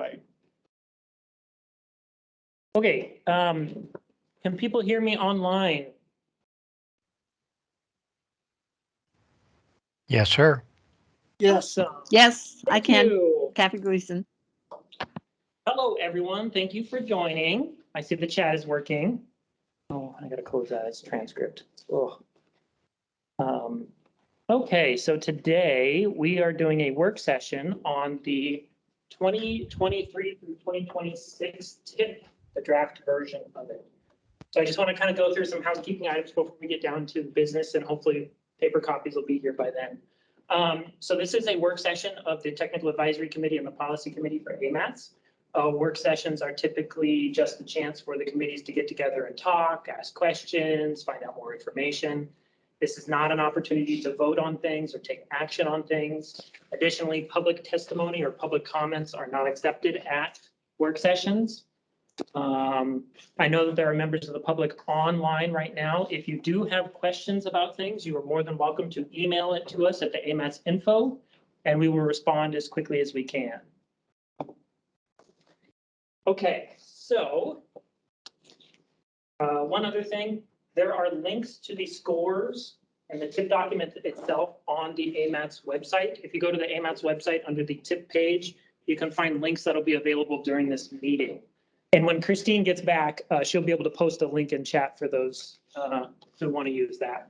Bye. Okay, can people hear me online? Yes, sir. Yes. Awesome. Yes, I Thank can. you. Kathy Gleason. Hello, everyone. Thank you for joining. I see the chat is working. Oh, I gotta close that. It's transcript. Oh. Okay, so today we are doing a work session on the 2023 through 2026 TIP, the draft version of it. So I just want to kind of go through some housekeeping items before we get down to business, and hopefully paper copies will be here by then. So this is a work session of the Technical Advisory Committee and the Policy Committee for AMATs. Work sessions are typically just a chance for the committees to get together and talk, ask questions, find out more information. This is not an opportunity to vote on things or take action on things. Additionally, public testimony or public comments are not accepted at work sessions. I know that there are members of the public online right now. If you do have questions about things, you are more than welcome to email it to us at the AMATS info, and we will respond as quickly as we can. Okay, so one other thing, there are links to the scores and the TIP document itself on the AMATS website. If you go to the AMATS website under the TIP page, you can find links that'll be available during this meeting. And when Christine gets back, she'll be able to post a link in chat for those who want to use that.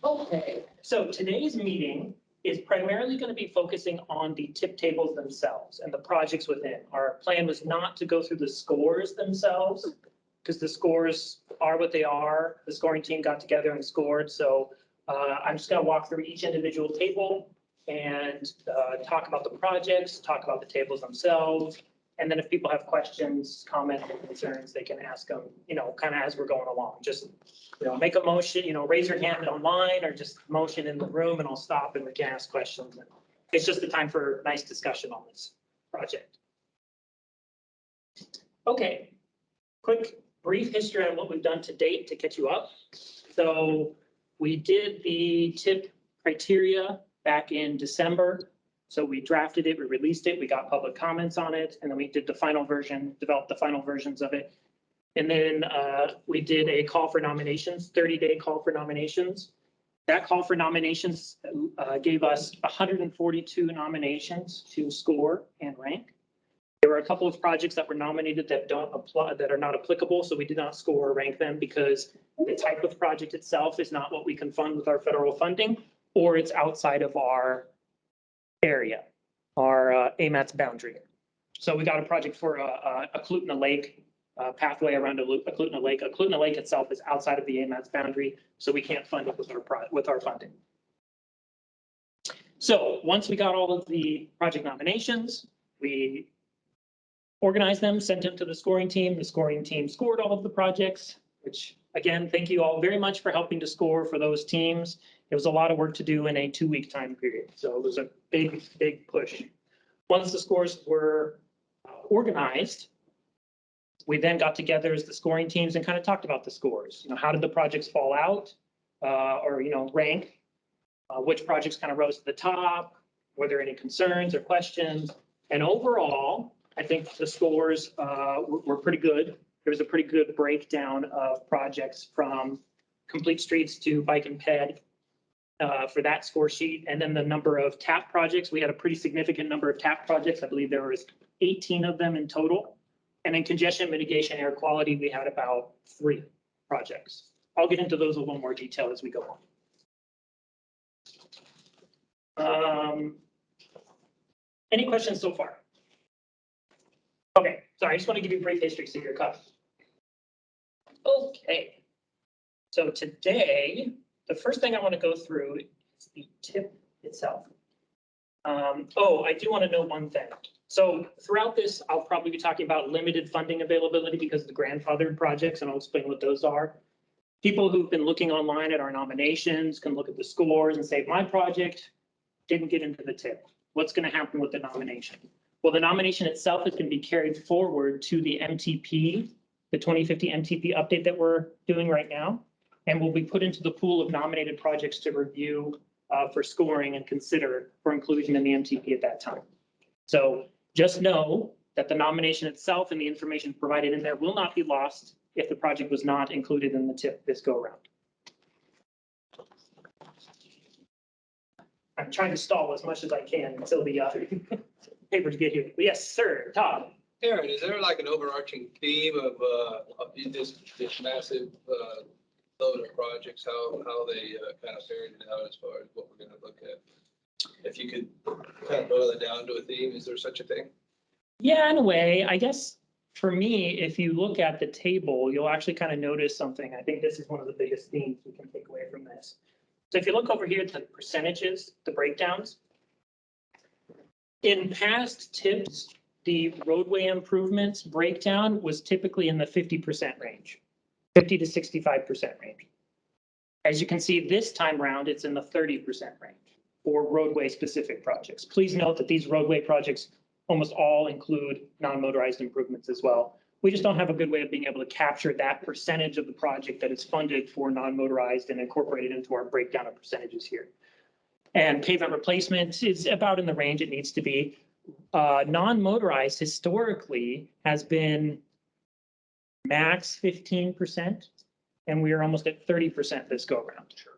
Okay, so today's meeting is primarily going to be focusing on the TIP tables themselves and the projects within. Our plan was not to go through the scores themselves because the scores are what they are. The scoring team got together and scored. So I'm just going to walk through each individual table and talk about the projects, talk about the tables themselves. And then if people have questions, comments, or concerns, they can ask them, you know, kind of as we're going along. Just, you know, make a motion, you know, raise your hand online or just motion in the room and I'll stop and we can ask questions. And it's just the time for nice discussion on this project. Okay, quick brief history on what we've done to date to catch you up. So we did the TIP criteria back in December. So we drafted it, we released it, we got public comments on it, and then we did the final version, developed the final versions of it. And then we did a call for nominations, 30-day call for nominations. That call for nominations gave us 142 nominations to score and rank. There were a couple of projects that were nominated that don't apply, that are not applicable, so we did not score or rank them because the type of project itself is not what we can fund with our federal funding, or it's outside of our area, our AMATS boundary. So we got a project for a Clutna Lake pathway around a Clutna Lake. A Clutna Lake itself is outside of the AMATS boundary, so we can't fund it with our funding. So once we got all of the project nominations, we organized them, sent them to the scoring team. The scoring team scored all of the projects, which again, thank you all very much for helping to score for those teams. It was a lot of work to do in a 2-week time period. So it was a big, big push. Once the scores were organized, we then got together as the scoring teams and kind of talked about the scores. You know, how did the projects fall out or, you know, rank? Which projects kind of rose to the top? Were there any concerns or questions? And overall, I think the scores were pretty good. There was a pretty good breakdown of projects from complete streets to bike and ped. For that score sheet, and then the number of TAP projects. We had a pretty significant number of TAP projects. I believe there was 18 of them in total. And in congestion mitigation, air quality, we had about 3 projects. I'll get into those in a little more detail as we go on. Any questions so far? Okay, sorry, I just want to give you a brief history so you're caught. Okay, so today, the first thing I want to go through is the TIP itself. Oh, I do want to note one thing. So throughout this, I'll probably be talking about limited funding availability because of the grandfathered projects, and I'll explain what those are. People who've been looking online at our nominations can look at the scores and say, my project didn't get into the TIP. What's going to happen with the nomination? Well, the nomination itself is going to be carried forward to the MTP, the 2050 MTP update that we're doing right now. And will be put into the pool of nominated projects to review for scoring and consider for inclusion in the MTP at that time. So just know that the nomination itself and the information provided in there will not be lost if the project was not included in the tip this go around. I'm trying to stall as much as I can until the papers get here. But yes, sir, Todd. Aaron, is there like an overarching theme of this massive load of projects, how they kind of figured it out as far as what we're going to look at? If you could kind of boil it down to a theme, is there such a thing? Yeah, in a way, I guess for me, if you look at the table, you'll actually kind of notice something. I think this is one of the biggest themes we can take away from this. So if you look over here at the percentages, the breakdowns, in past tips, the roadway improvements breakdown was typically in the 50% range, 50 to 65% range. As you can see, this time around, it's in the 30% range for roadway specific projects. Please note that these roadway projects almost all include non-motorized improvements as well. We just don't have a good way of being able to capture that percentage of the project that is funded for non-motorized and incorporate it into our breakdown of percentages here. And pavement replacement is about in the range it needs to be. Non-motorized historically has been max 15%, and we are almost at 30% this go around. Sure.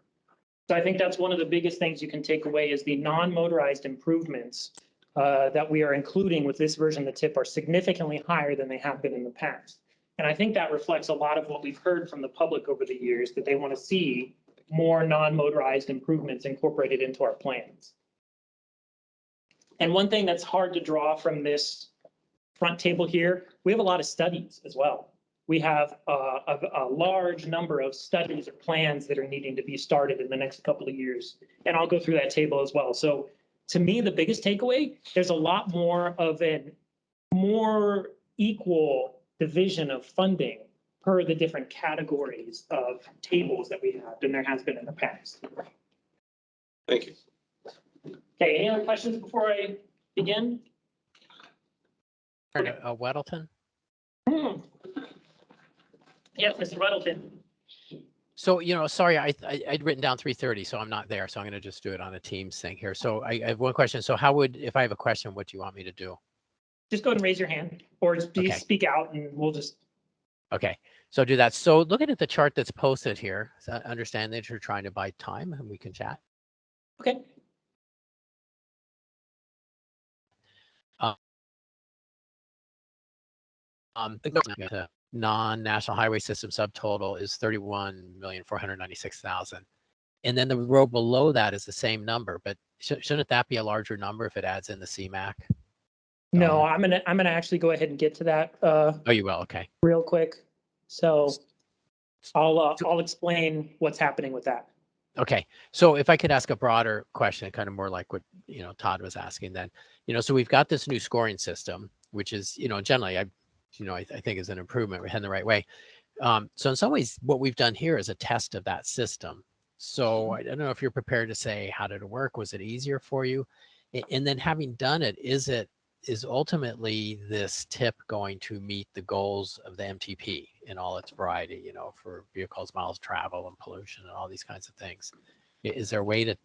So I think that's one of the biggest things you can take away is the non-motorized improvements that we are including with this version of the tip are significantly higher than they have been in the past. And I think that reflects a lot of what we've heard from the public over the years, that they want to see more non-motorized improvements incorporated into our plans. And one thing that's hard to draw from this front table here, we have a lot of studies as well. We have a large number of studies or plans that are needing to be started in the next couple of years. And I'll go through that table as well. So to me, the biggest takeaway, there's a lot more of a more equal division of funding per the different categories of tables that we have than there has been in the past. Thank you. Okay, any other questions before I begin? Weddleton? Yes, Mr. Weddleton. So, sorry, I'd written down 3:30, so I'm not there. So I'm going to just do it on a Teams thing here. So I have one question. So if I have a question, what do you want me to do? Just go ahead and raise your hand or please speak out and we'll just. Okay, so do that. So looking at the chart that's posted here, so I understand that you're trying to buy time and we can chat. Okay. The non-national highway system subtotal is 31,496,000. And then the row below that is the same number, but shouldn't that be a larger number if it adds in the CMAQ? No, I'm gonna actually go ahead and get to that. Oh, you will. Okay. Real quick. So I'll explain what's happening with that. Okay. So if I could ask a broader question, kind of more like what, Todd was asking then, so we've got this new scoring system, which is, generally I think is an improvement. We're heading the right way. So in some ways, what we've done here is a test of that system. So I don't know if you're prepared to say, how did it work? Was it easier for you? And then having done it, is ultimately this tip going to meet the goals of the MTP in all its variety, for vehicles, miles traveled, and pollution and all these kinds of things? Is there a way to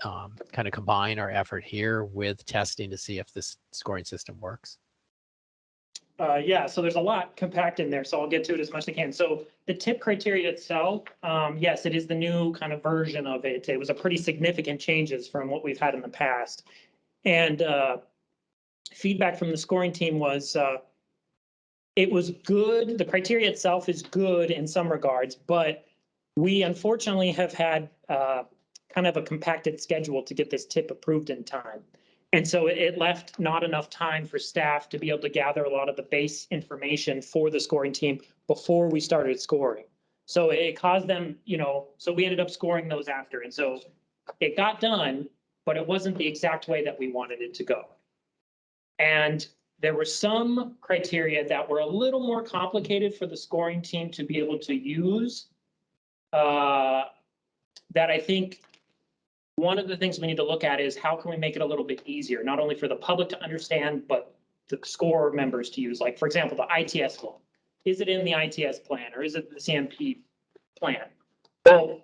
kind of combine our effort here with testing to see if this scoring system works? Yeah, so there's a lot compact in there, so I'll get to it as much as I can. So the tip criteria itself, yes, it is the new kind of version of it. It was a pretty significant changes from what we've had in the past. And feedback from the scoring team was it was good. The criteria itself is good in some regards, but we unfortunately have had kind of a compacted schedule to get this tip approved in time. And so it left not enough time for staff to be able to gather a lot of the base information for the scoring team before we started scoring. So it caused them, so we ended up scoring those after. And so it got done, but it wasn't the exact way that we wanted it to go. And there were some criteria that were a little more complicated for the scoring team to be able to use that I think one of the things we need to look at is how can we make it a little bit easier, not only for the public to understand, but the score members to use. Like, for example, the ITS flow. Is it in the ITS plan or is it the CMP plan? Well,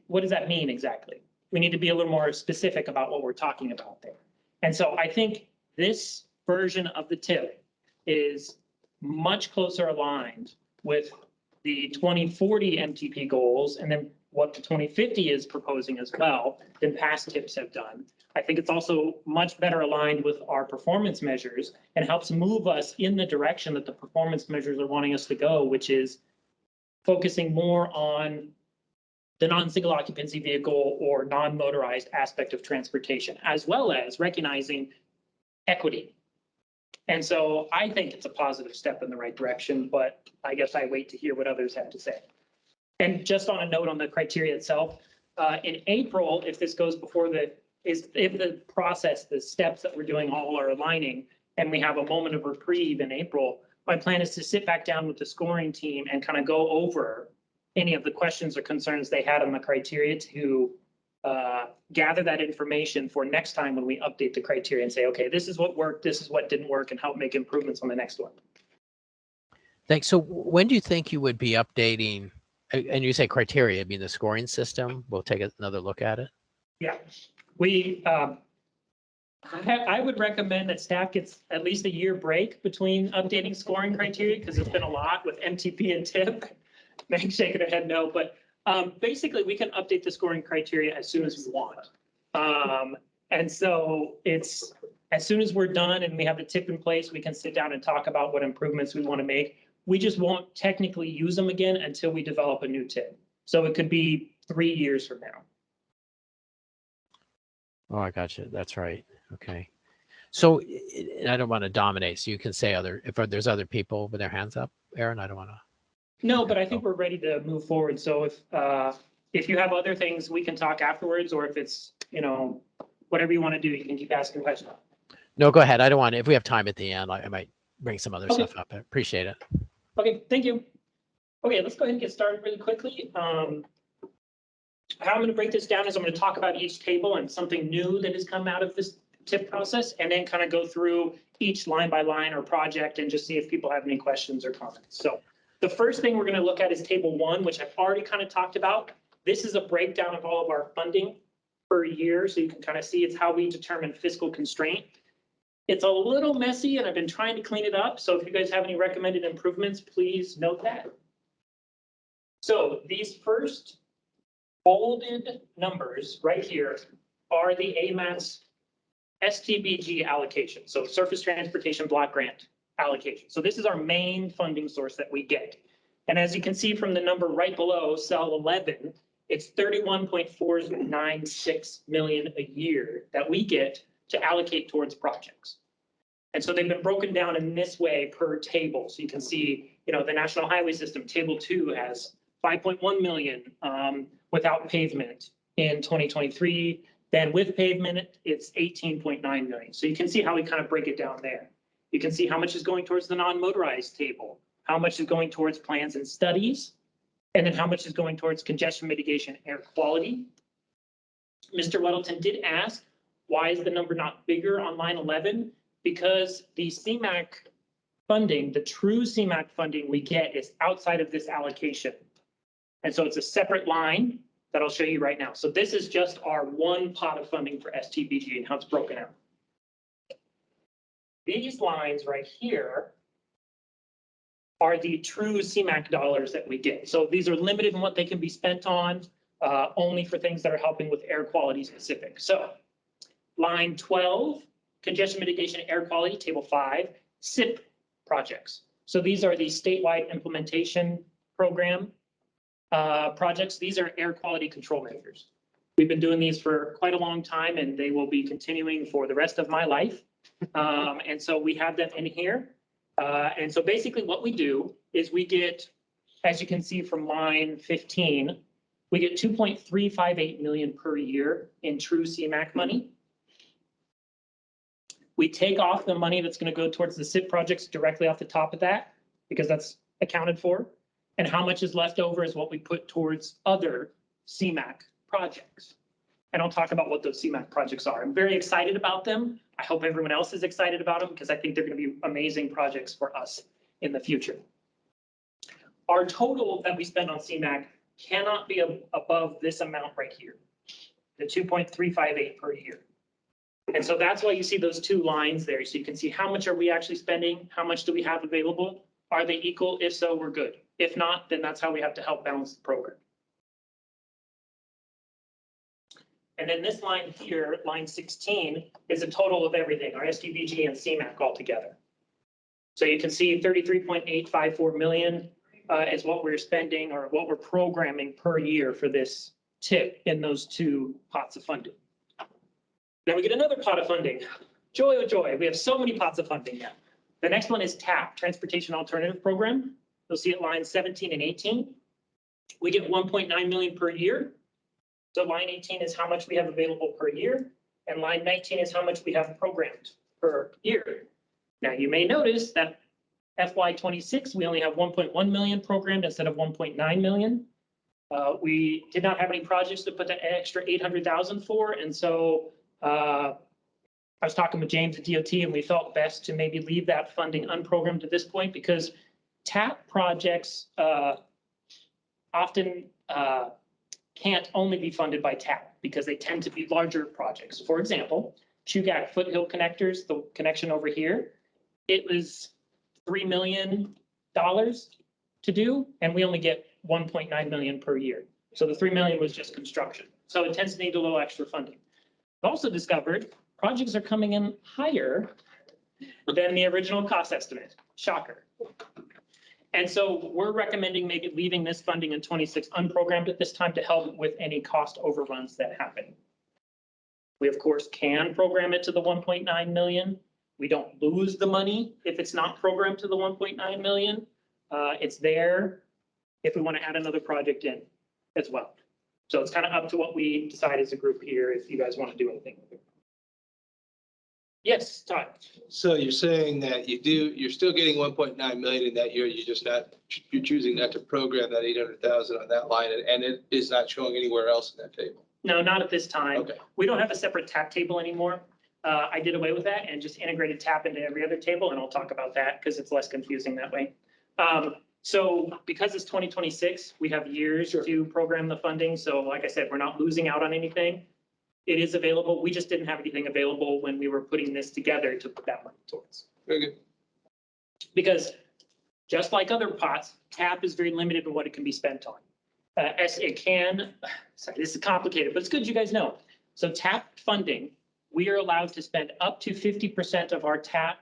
what does that mean exactly? we need to be a little more specific about what we're talking about there. And so I think this version of the tip is much closer aligned with the 2040 MTP goals and then what the 2050 is proposing as well than past tips have done. I think it's also much better aligned with our performance measures and helps move us in the direction that the performance measures are wanting us to go, which is focusing more on the non-single occupancy vehicle or non-motorized aspect of transportation, as well as recognizing equity. And so I think it's a positive step in the right direction, but I guess I wait to hear what others have to say. And just on a note on the criteria itself, in April, if this goes before if the process, the steps that we're doing all are aligning, and we have a moment of reprieve in April, my plan is to sit back down with the scoring team and kind of go over any of the questions or concerns they had on the criteria to gather that information for next time when we update the criteria and say, okay, this is what worked, this is what didn't work, and help make improvements on the next one. Thanks. So when do you think you would be updating, and you say criteria, I mean the scoring system? We'll take another look at it. Yeah, I would recommend that staff gets at least a year break between updating scoring criteria because it's been a lot with MTP and TIP. Meg's shaking her head no, but basically we can update the scoring criteria as soon as we want. And so it's as soon as we're done and we have the TIP in place, we can sit down and talk about what improvements we want to make. We just won't technically use them again until we develop a new TIP. So it could be 3 years from now. Oh, I got you. That's right. Okay. So I don't want to dominate. So you can say if there's other people with their hands up, Aaron, I don't want to. No, but I think we're ready to move forward. So if you have other things, we can talk afterwards, or if it's, whatever you want to do, you can keep asking questions. No, go ahead. I don't want to. If we have time at the end, I might bring some other stuff up. I appreciate it. Okay, thank you. Okay, let's go ahead and get started really quickly. How I'm going to break this down is I'm going to talk about each table and something new that has come out of this TIP process, and then kind of go through each line by line or project and just see if people have any questions or comments. So the first thing we're going to look at is table 1, which I've already kind of talked about. This is a breakdown of all of our funding per year, so you can kind of see it's how we determine fiscal constraint. It's a little messy, and I've been trying to clean it up. So if you guys have any recommended improvements, please note that. So these first bolded numbers right here are the AMATS STBG allocation, so Surface Transportation Block Grant allocation. So this is our main funding source that we get. And as you can see from the number right below, cell 11, it's 31.496 million a year that we get to allocate towards projects. And so they've been broken down in this way per table. So you can see, the National Highway System, table 2 has 5.1 million without pavement in 2023. Then with pavement, it's 18.9 million. So you can see how we kind of break it down there. You can see how much is going towards the non-motorized table, how much is going towards plans and studies, and then how much is going towards congestion mitigation, air quality. Mr. Weddleton did ask, why is the number not bigger on line 11? Because the CMAQ funding, the true CMAQ funding we get is outside of this allocation. And so it's a separate line that I'll show you right now. So this is just our one pot of funding for STBG and how it's broken out. These lines right here are the true CMAQ dollars that we get. So these are limited in what they can be spent on, only for things that are helping with air quality specific. So line 12, congestion mitigation, air quality, table 5, SIP projects. So these are the statewide implementation program projects. These are air quality control measures. We've been doing these for quite a long time, and they will be continuing for the rest of my life. And so we have them in here. And so basically what we do is we get, as you can see from line 15, we get 2.358 million per year in true CMAQ money. We take off the money that's going to go towards the SIP projects directly off the top of that, because that's accounted for. And how much is left over is what we put towards other CMAQ projects. And I'll talk about what those CMAQ projects are. I'm very excited about them. I hope everyone else is excited about them because I think they're going to be amazing projects for us in the future. Our total that we spend on CMAQ cannot be above this amount right here. the 2.358 per year. And so that's why you see those two lines there. So you can see how much are we actually spending? How much do we have available? Are they equal? If so, we're good. If not, then that's how we have to help balance the program. And then this line here, line 16, is a total of everything, our STBG and CMAQ all together. So you can see 33.854 million is what we're spending or what we're programming per year for this tip in those two pots of funding. Then we get another pot of funding. Joy, oh joy, we have so many pots of funding now. The next one is TAP, Transportation Alternative Program. You'll see it lines 17 and 18. We get 1.9 million per year. So line 18 is how much we have available per year, and line 19 is how much we have programmed per year. Now, you may notice that FY26, we only have 1.1 million programmed instead of 1.9 million. We did not have any projects to put that extra 800,000 for, and so I was talking with James at DOT, and we felt best to maybe leave that funding unprogrammed at this point because TAP projects often can't only be funded by TAP because they tend to be larger projects. For example, Chugach Foothill Connectors, the connection over here, it was $3 million to do, and we only get 1.9 million per year. So the 3 million was just construction. So it tends to need a little extra funding. I've also discovered projects are coming in higher than the original cost estimate. Shocker. And so we're recommending maybe leaving this funding in 26 unprogrammed at this time to help with any cost overruns that happen. We, of course, can program it to the 1.9 million. We don't lose the money if it's not programmed to the 1.9 million. It's there if we want to add another project in as well. So it's kind of up to what we decide as a group here if you guys want to do anything with it. Yes, Todd. So you're saying that you're still getting 1.9 million in that year. You're choosing not to program that 800,000 on that line, and it is not showing anywhere else in that table. No, not at this time. Okay. We don't have a separate TAP table anymore. I did away with that and just integrated TAP into every other table, and I'll talk about that because it's less confusing that way. So because it's 2026, we have years to program the funding. So like I said, we're not losing out on anything. It is available. We just didn't have anything available when we were putting this together to put that money towards. Very good. Because just like other pots, TAP is very limited in what it can be spent on. Sorry, this is complicated, but it's good you guys know. So TAP funding, we are allowed to spend up to 50% of our TAP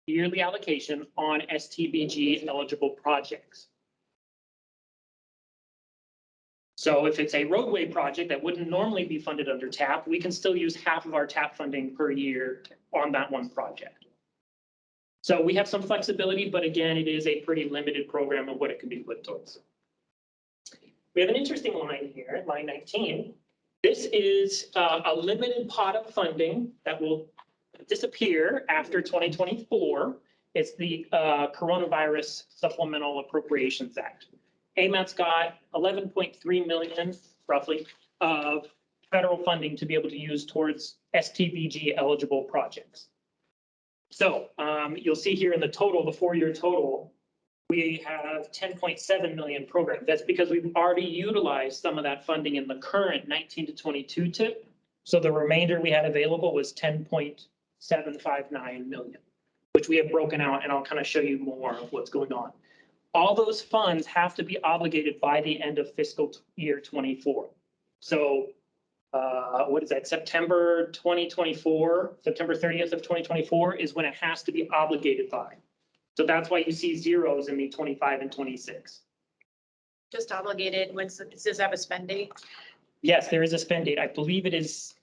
yearly allocation on STBG eligible projects. So if it's a roadway project that wouldn't normally be funded under TAP, we can still use half of our TAP funding per year on that one project. So we have some flexibility, but again, it is a pretty limited program of what it can be put towards. We have an interesting line here, line 19. This is a limited pot of funding that will disappear after 2024. It's the Coronavirus Supplemental Appropriations Act. AMAT's got 11.3 million, roughly, of federal funding to be able to use towards STBG eligible projects. So you'll see here in the total, the 4-year total, we have 10.7 million programmed. That's because we've already utilized some of that funding in the current 19 to 22 tip. So the remainder we had available was 10.759 million, which we have broken out, and I'll kind of show you more of what's going on. All those funds have to be obligated by the end of fiscal year 24. So what is that? September 2024, September 30th of 2024 is when it has to be obligated by. So that's why you see zeros in the 25 and 26. Just obligated, does this have a spend date? Yes, there is a spend date. I believe it is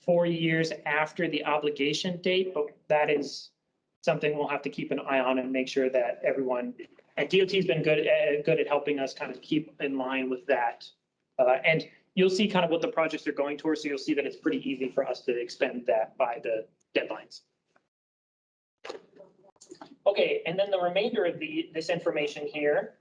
4 years after the obligation date, but that is something we'll have to keep an eye on and make sure that everyone, and DOT's been good at helping us kind of keep in line with that. And you'll see kind of what the projects are going towards, so you'll see that it's pretty easy for us to expend that by the deadlines. Okay, and then the remainder of this information here,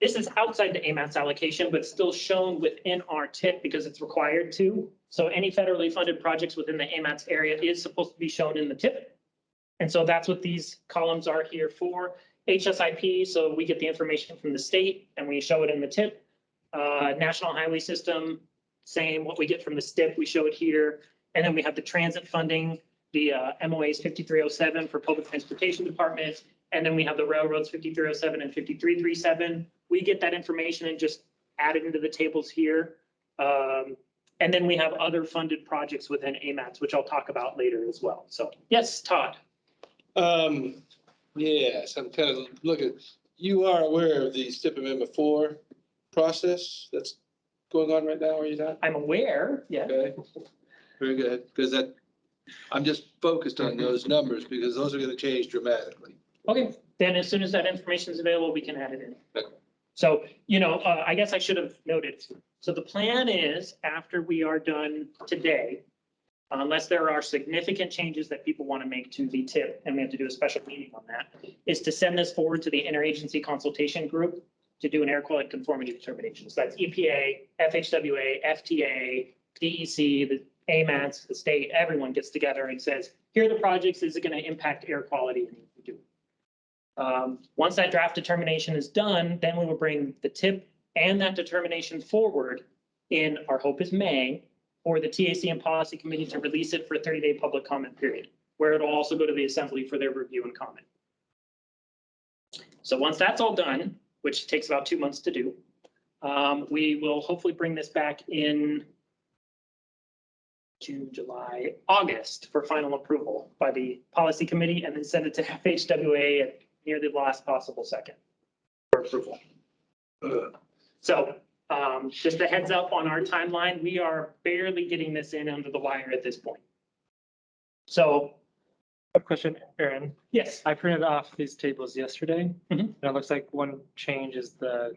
this is outside the AMAT's allocation, but still shown within our TIP because it's required to. So any federally funded projects within the AMAT's area is supposed to be shown in the TIP. And so that's what these columns are here for. HSIP, so we get the information from the state and we show it in the TIP. National Highway System, same, what we get from the STIP, we show it here. And then we have the transit funding, the MOAs 5307 for Public Transportation Department. And then we have the railroads 5307 and 5337. We get that information and just add it into the tables here. And then we have other funded projects within AMATs, which I'll talk about later as well. So yes, Todd. Yes, I'm kind of looking, you are aware of the STIP Amendment 4 process that's going on right now, are you not? I'm aware, yeah. Okay, very good, because I'm just focused on those numbers because those are going to change dramatically. Okay, then as soon as that information is available, we can add it in. Okay. So, I guess I should have noted. So the plan is after we are done today, unless there are significant changes that people want to make to the tip, and we have to do a special meeting on that, is to send this forward to the interagency consultation group to do an air quality conformity determination. So that's EPA, FHWA, FTA, DEC, the AMATs, the state, everyone gets together and says, here are the projects, is it going to impact air quality? And we do. Once that draft determination is done, then we will bring the tip and that determination forward in, our hope is May, for the TAC and Policy Committee to release it for a 30-day public comment period, where it'll also go to the Assembly for their review and comment. So once that's all done, which takes about 2 months to do, we will hopefully bring this back in June, July, August for final approval by the Policy Committee, and then send it to FHWA at near the last possible second for approval. So just a heads up on our timeline, we are barely getting this in under the wire at this point. So, A question, Aaron. yes, I printed off these tables yesterday. Mhm. And it looks like one change is the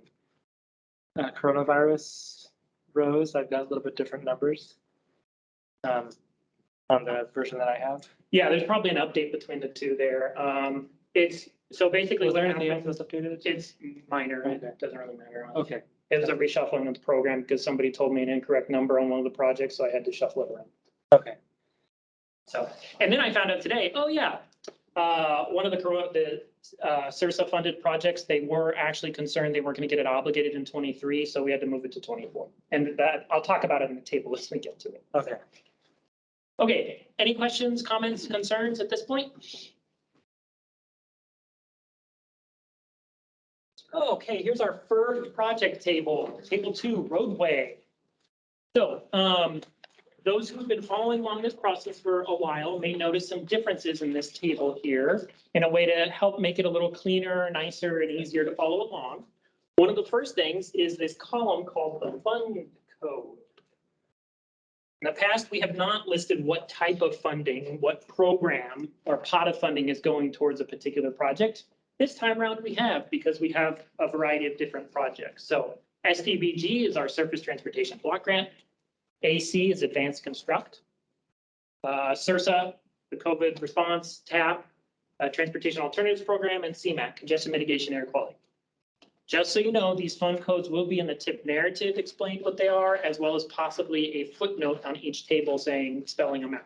coronavirus rows. I've got a little bit different numbers on the version that I have. yeah, there's probably an update between the two there. It's, so basically, Was there what anything else happens- that's updated? it's minor, Okay. it doesn't really matter. Okay, It was a reshuffling of the program because somebody told me an incorrect number on one of the projects, so I had to shuffle it around. okay. So, and then I found out today, oh yeah, one of the CIRSA funded projects, they were actually concerned they weren't going to get it obligated in 23, so we had to move it to 24. And that, I'll talk about it in the table as we get to it. Okay. Okay, any questions, comments, concerns at this point? Okay, here's our first project table, table 2, roadway. So, those who've been following along this process for a while may notice some differences in this table here in a way to help make it a little cleaner, nicer, and easier to follow along. One of the first things is this column called the fund code. In the past, we have not listed what type of funding, what program or pot of funding is going towards a particular project. This time around we have, because we have a variety of different projects. So STBG is our Surface Transportation Block Grant. AC is Advanced Construct. CIRSA, the COVID Response, TAP, Transportation Alternatives Program, and CMAQ, Congestion Mitigation Air Quality. Just so you know, these fund codes will be in the tip narrative, explained what they are, as well as possibly a footnote on each table saying, spelling them out.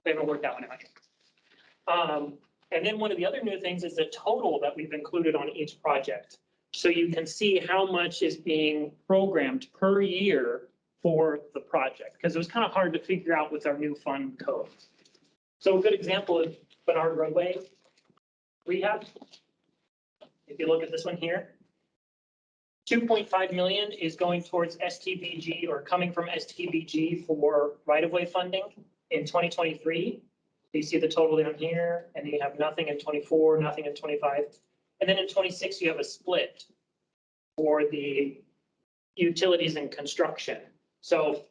We haven't worked that one out yet. And then one of the other new things is the total that we've included on each project. So you can see how much is being programmed per year for the project, because it was kind of hard to figure out with our new fund code. So a good example is Bernard Roadway rehab. If you look at this one here, 2.5 million is going towards STBG or coming from STBG for right-of-way funding in 2023. You see the total down here, and you have nothing in 24, nothing in 25. And then in 26, you have a split for the utilities and construction. So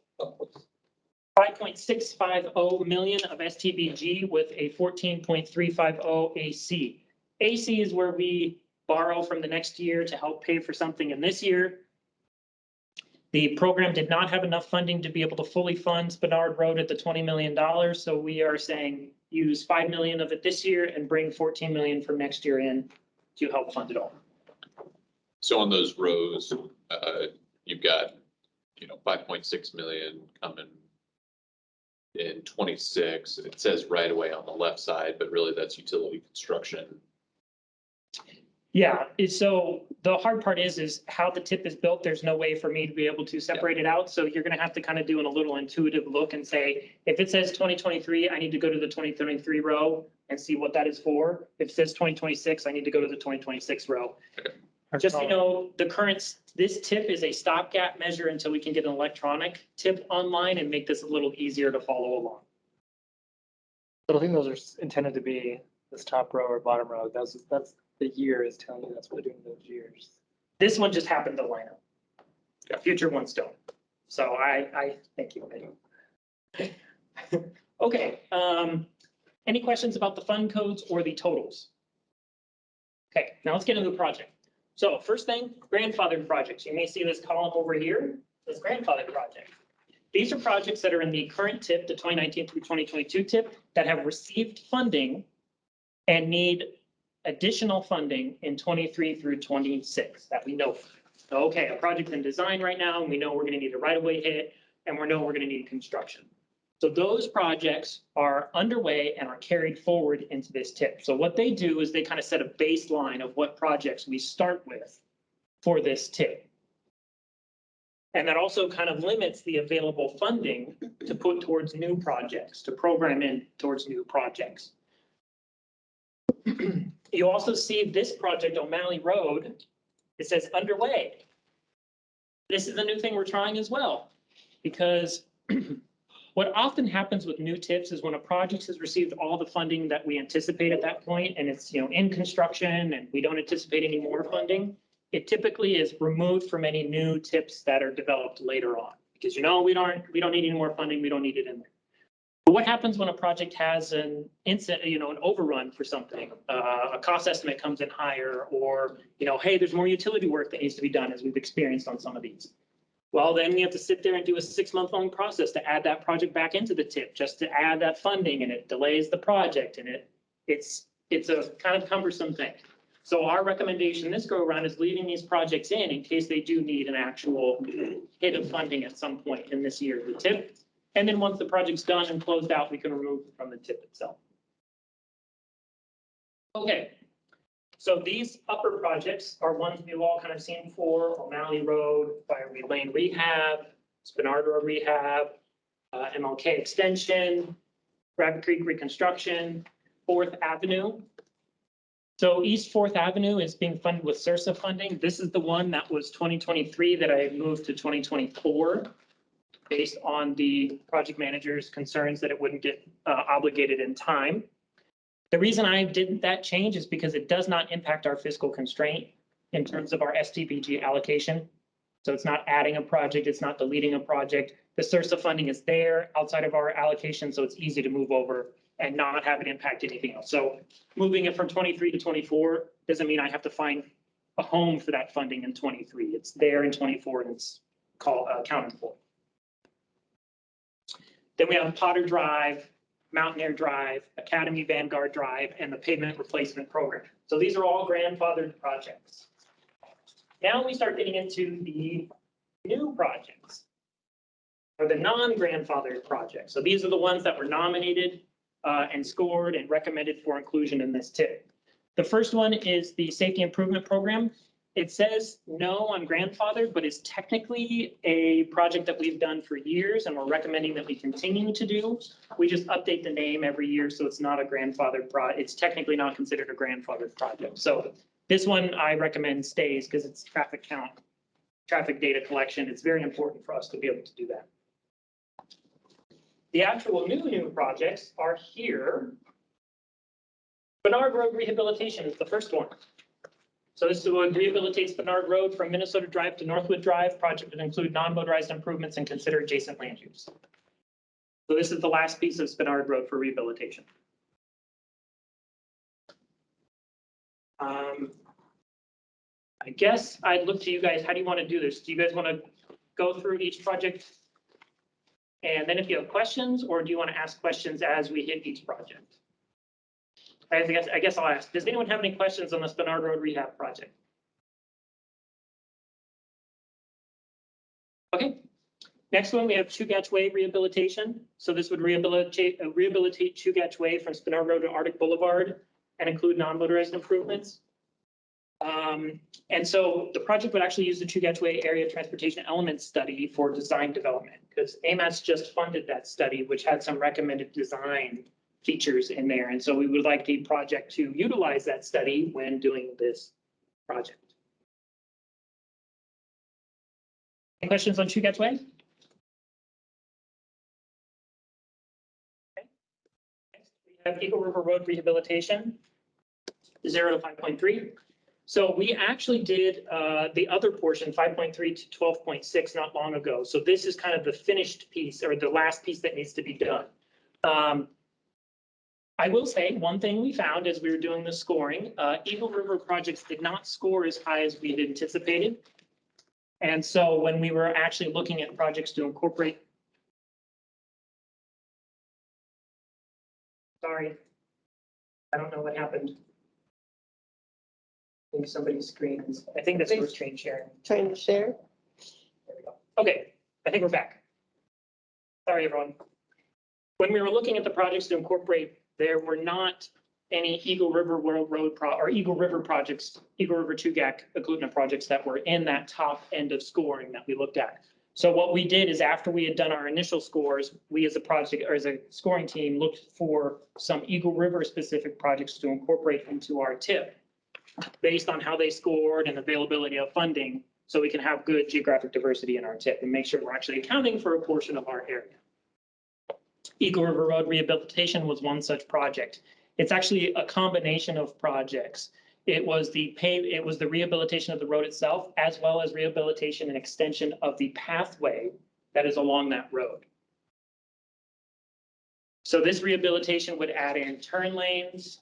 5.650 million of STBG with a 14.350 AC. AC is where we borrow from the next year to help pay for something in this year. The program did not have enough funding to be able to fully fund Spenard Road at the $20 million. So we are saying use 5 million of it this year and bring 14 million from next year in to help fund it all. So on those rows, you've got, 5.6 million coming in 26. It says right away on the left side, but really that's utility construction. Yeah, so the hard part is how the tip is built. There's no way for me to be able to separate it out. So you're gonna have to kind of do a little intuitive look and say, if it says 2023, I need to go to the 2023 row and see what that is for. If it says 2026, I need to go to the 2026 row. Just, you know, this tip is a stopgap measure until we can get an electronic tip online and make this a little easier to follow along. I don't think those are intended to be this top row or bottom row. That's the year is telling you that's what they're doing those years. This one just happened to line up. Yeah. Future ones don't. So I thank you. Okay, any questions about the fund codes or the totals? Okay, now let's get into the project. So first thing, grandfathered projects. You may see this column over here, this grandfathered project. These are projects that are in the current TIP, the 2019 through 2022 TIP, that have received funding and need additional funding in 23 through 26 that we know. Okay, a project's in design right now, and we know we're gonna need a right-of-way hit, and we know we're gonna need construction. So those projects are underway and are carried forward into this TIP. So what they do is they kind of set a baseline of what projects we start with for this TIP. And that also kind of limits the available funding to put towards new projects, to program in towards new projects. You also see this project, O'Malley Road, it says underway. This is a new thing we're trying as well, because what often happens with new TIPs is when a project has received all the funding that we anticipate at that point, and it's, you know, in construction and we don't anticipate any more funding, it typically is removed from any new TIPs that are developed later on, because, you know, we don't need any more funding, we don't need it in there. But what happens when a project has an incident, you know, an overrun for something, a cost estimate comes in higher, or, you know, hey, there's more utility work that needs to be done, as we've experienced on some of these. Well, then we have to sit there and do a 6-month-long process to add that project back into the TIP, just to add that funding, and it delays the project, and it's a kind of cumbersome thing. So our recommendation this go around is leaving these projects in case they do need an actual hit of funding at some point in this year, the TIP. And then once the project's done and closed out, we can remove it from the TIP itself. Okay, so these upper projects are ones we've all kind of seen before: O'Malley Road, Fireway Lane Rehab, Spinard Road Rehab, MLK Extension, Rabbit Creek Reconstruction, 4th Avenue. So East 4th Avenue is being funded with CIRSA funding. This is the one that was 2023 that I moved to 2024. Based on the project manager's concerns that it wouldn't get obligated in time. The reason I did that change is because it does not impact our fiscal constraint in terms of our STBG allocation. So it's not adding a project, it's not deleting a project. The CIRSA funding is there outside of our allocation, so it's easy to move over and not have it impact anything else. So moving it from 23 to 24 doesn't mean I have to find a home for that funding in 23. It's there in 24 and it's accounted for. Then we have Potter Drive, Mountaineer Drive, Academy Vanguard Drive, and the Pavement Replacement Program. So these are all grandfathered projects. Now we start getting into the new projects, or the non-grandfathered projects. So these are the ones that were nominated and scored and recommended for inclusion in this TIP. The first one is the Safety Improvement Program. It says no on grandfathered, but it's technically a project that we've done for years and we're recommending that we continue to do. We just update the name every year, so it's not a grandfathered project. It's technically not considered a grandfathered project. So this one I recommend stays because it's traffic count, traffic data collection. It's very important for us to be able to do that. The actual new projects are here. Spinard Road Rehabilitation is the first one. So this would rehabilitate Spinard Road from Minnesota Drive to Northwood Drive. Project would include non-motorized improvements and consider adjacent land use. So this is the last piece of Spinard Road for rehabilitation. I guess I'd look to you guys. How do you want to do this? Do you guys want to go through each project? And then if you have questions, or do you want to ask questions as we hit each project? I guess I'll ask, does anyone have any questions on the Spinard Road Rehab project? Okay. Next one, we have Chugach Way rehabilitation. So this would rehabilitate Chugach Way from Spinard Road to Arctic Boulevard and include non-motorized improvements. And so the project would actually use the Chugach Area Transportation Elements Study for design development, because AMAT's just funded that study, which had some recommended design features in there. And so we would like the project to utilize that study when doing this project. Any questions on Chugach Way? Okay. Next, we have Eagle River Road rehabilitation, 0 to 5.3. So we actually did the other portion, 5.3 to 12.6, not long ago. So this is kind of the finished piece, or the last piece that needs to be done. I will say one thing we found as we were doing the scoring, Eagle River projects did not score as high as we'd anticipated. And so when we were actually looking at projects to incorporate. Sorry, I don't know what happened. I think somebody's screen is, I think that's for screen sharing. Trying to share. There we go. Okay, I think we're back. Sorry, everyone. When we were looking at the projects to incorporate, there were not any Eagle River Road or Eagle River projects, Eagle River Chugach agglutinin projects that were in that top end of scoring that we looked at. So what we did is after we had done our initial scores, we as a project or as a scoring team looked for some Eagle River specific projects to incorporate into our tip based on how they scored and availability of funding, so we can have good geographic diversity in our tip and make sure we're actually accounting for a portion of our area. Eagle River Road rehabilitation was one such project. It's actually a combination of projects. It was the rehabilitation of the road itself, as well as rehabilitation and extension of the pathway that is along that road. So this rehabilitation would add in turn lanes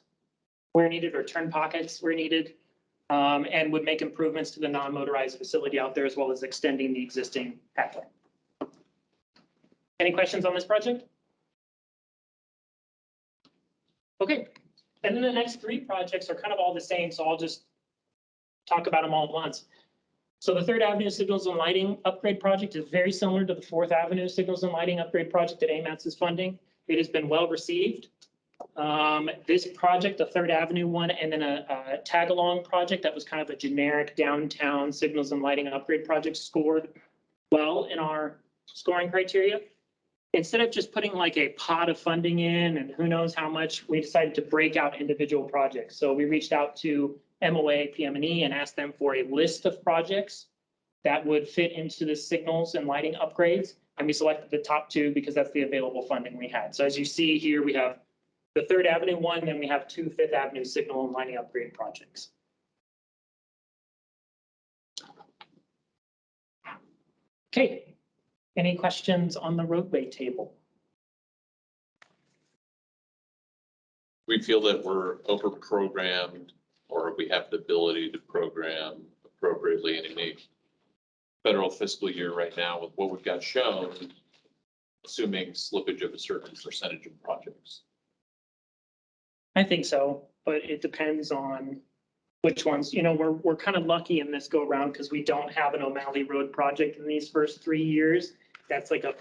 where needed, or turn pockets where needed, and would make improvements to the non-motorized facility out there, as well as extending the existing pathway. Any questions on this project? Okay, and then the next three projects are kind of all the same, so I'll just talk about them all at once. So the 3rd Avenue Signals and Lighting Upgrade Project is very similar to the 4th Avenue Signals and Lighting Upgrade Project that AMATS is funding. It has been well received. This project, the 3rd Avenue one, and then a tag-along project that was kind of a generic downtown signals and lighting upgrade project, scored well in our scoring criteria. Instead of just putting like a pot of funding in and who knows how much, we decided to break out individual projects. So we reached out to MOA, PM&E, and asked them for a list of projects that would fit into the signals and lighting upgrades. And we selected the top 2 because that's the available funding we had. So as you see here, we have the 3rd Avenue one, then we have 2 5th Avenue signal and lighting upgrade projects. Okay. Any questions on the roadway table? We feel that we're over-programmed, or we have the ability to program appropriately in any federal fiscal year right now with what we've got shown, assuming slippage of a certain percentage of projects. I think so, but it depends on which ones. You know, we're kind of lucky in this go around because we don't have an O'Malley Road project in these first 3 years. That's like a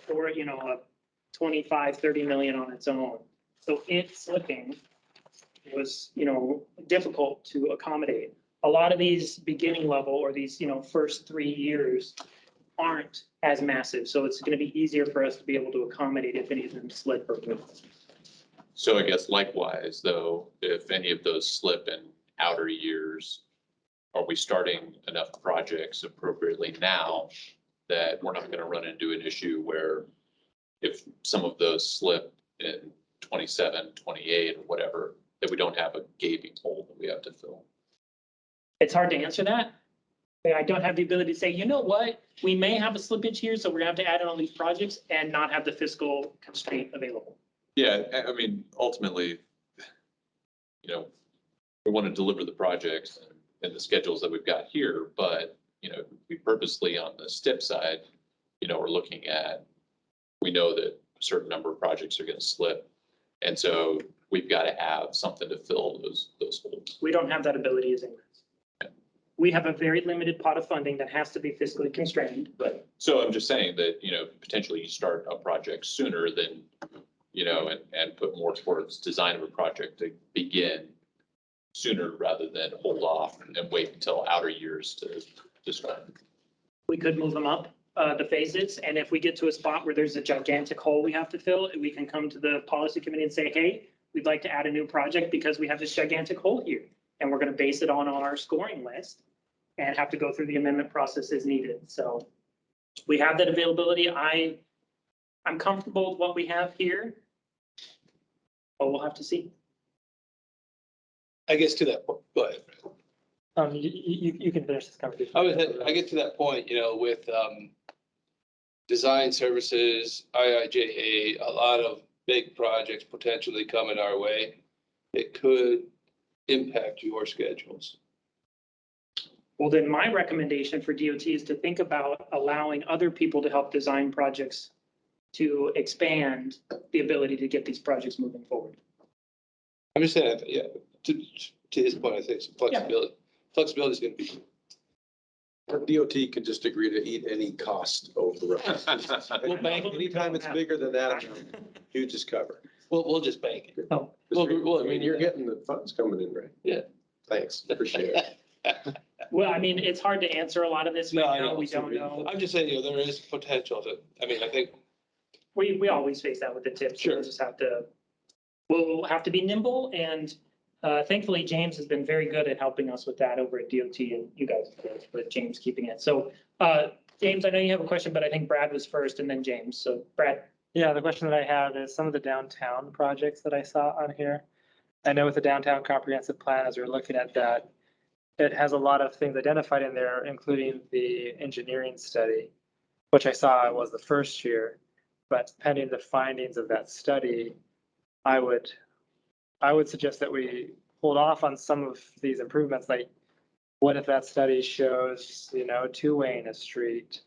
25, 30 million on its own. So it slipping was, difficult to accommodate. A lot of these beginning level or these, first 3 years aren't as massive. So it's going to be easier for us to be able to accommodate if any of them slip or move. So I guess likewise, though, if any of those slip in outer years, are we starting enough projects appropriately now that we're not going to run into an issue where if some of those slip in 27, 28 or whatever, that we don't have a gaping hole that we have to fill? It's hard to answer that. I don't have the ability to say, you know what, we may have a slippage here, so we're going to have to add on these projects and not have the fiscal constraint available. Yeah, I mean, ultimately, we want to deliver the projects and the schedules that we've got here, but, we purposely on the STIP side, we're looking at, we know that a certain number of projects are going to slip. And so we've got to have something to fill those holes. We don't have that ability as AMATS. Yeah. We have a very limited pot of funding that has to be fiscally constrained, but. So I'm just saying that, potentially you start a project sooner than, and put more towards design of a project to begin, sooner rather than hold off and wait until outer years to start. We could move them up the phases, and if we get to a spot where there's a gigantic hole we have to fill, we can come to the policy committee and say, hey, we'd like to add a new project because we have this gigantic hole here, and we're going to base it on our scoring list and have to go through the amendment process as needed. So we have that availability. I'm comfortable with what we have here, but we'll have to see. I guess to that point, go ahead. You can finish this conversation. I get to that point, with design services, IIJA, a lot of big projects potentially coming our way. It could impact your schedules. Well, then my recommendation for DOT is to think about allowing other people to help design projects to expand the ability to get these projects moving forward. I'm just saying, yeah, to his point, I think some flexibility. Flexibility is going to be. Or DOT could just agree to eat any cost over the road. We'll bank it. Anytime it's bigger than that, you just cover. We'll just bank it. Oh. Well, I mean, you're getting the funds coming in, right? Yeah. Thanks, appreciate it. Well, I mean, it's hard to answer a lot of this No, right I now. know. We don't know. I'm just saying, there is potential to, I think, We always face that with the tips. Sure. We'll have to be nimble, and thankfully James has been very good at helping us with that over at DOT, and you guys, with James keeping it. So James, I know you have a question, but I think Brad was first and then James. So Brad. Yeah, the question that I have is some of the downtown projects that I saw on here. I know with the downtown comprehensive plan, as we're looking at that, it has a lot of things identified in there, including the engineering study, which I saw was the first year. But pending the findings of that study, I would suggest that we hold off on some of these improvements. Like, what if that study shows, two-way in a street,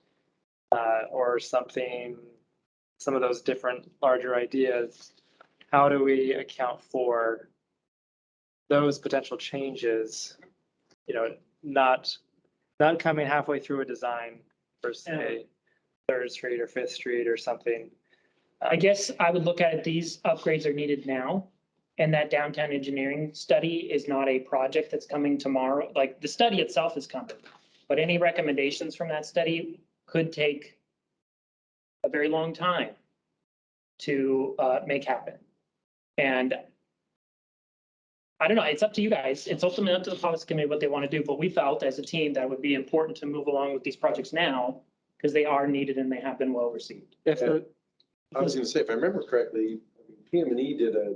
or something, some of those different larger ideas? How do we account for those potential changes? Not coming halfway through a design for say Third Street or Fifth Street or something. I guess I would look at it, these upgrades are needed now. And that downtown engineering study is not a project that's coming tomorrow. Like, the study itself is coming, but any recommendations from that study could take a very long time to make happen. And I don't know, it's up to you guys. It's ultimately up to the policy committee what they want to do, but we felt as a team that would be important to move along with these projects now because they are needed and they have been well received. I was gonna say, if I remember correctly, PM&E did a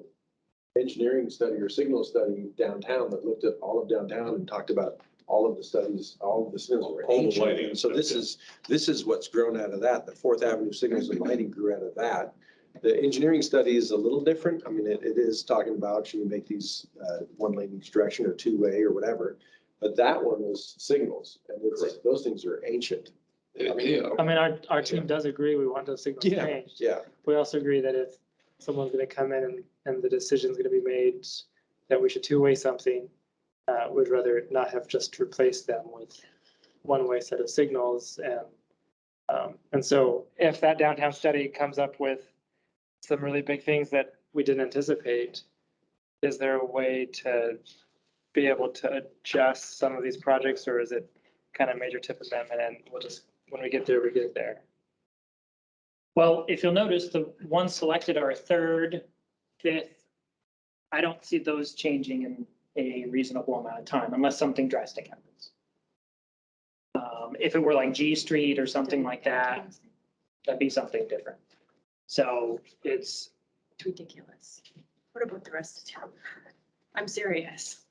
engineering study or signal study downtown that looked at all of downtown and talked about all of the studies, all of the signals were All the ancient. lighting. And so this is what's grown out of that. The Fourth Avenue signals and lighting grew out of that. The engineering study is a little different. I mean, it is talking about, should we make these one lane each direction or two-way or whatever? But that one was signals, and those things are ancient. Yeah. I mean, our team does agree we want those signals Yeah, changed. yeah. We also agree that if someone's gonna come in and the decision's gonna be made that we should two-way something, we'd rather not have just replaced them with one-way set of signals. And so if that downtown study comes up with some really big things that we didn't anticipate, is there a way to be able to adjust some of these projects, or is it kind of major tip amendment and we'll just, when we get there, we get there? Well, if you'll notice, the ones selected are third, fifth. I don't see those changing in a reasonable amount of time unless something drastic happens. If it were like G Street or something like that, that'd be something different. So it's Ridiculous. What about the rest of town? I'm serious.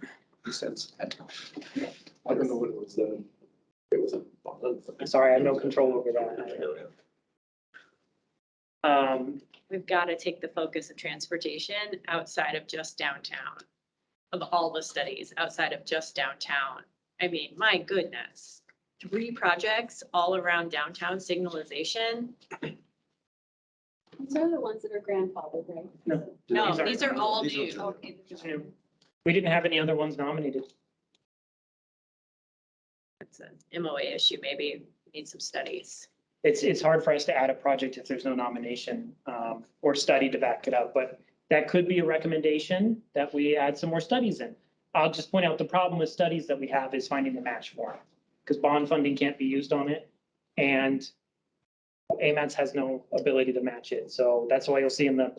Sense. I don't know what it was. It was a bond. sorry, I have no control over that. We've got to take the focus of transportation outside of just downtown, of all the studies outside of just downtown. I mean, my goodness, 3 projects all around downtown signalization. These are the ones that are grandfathered, right? No, these are all These new. are- Okay. We didn't have any other ones nominated. It's an MOA issue, maybe need some studies. It's hard for us to add a project if there's no nomination or study to back it up, but that could be a recommendation that we add some more studies in. I'll just point out the problem with studies that we have is finding the match for them. Because bond funding can't be used on it. And AMATS has no ability to match it. So that's why you'll see in the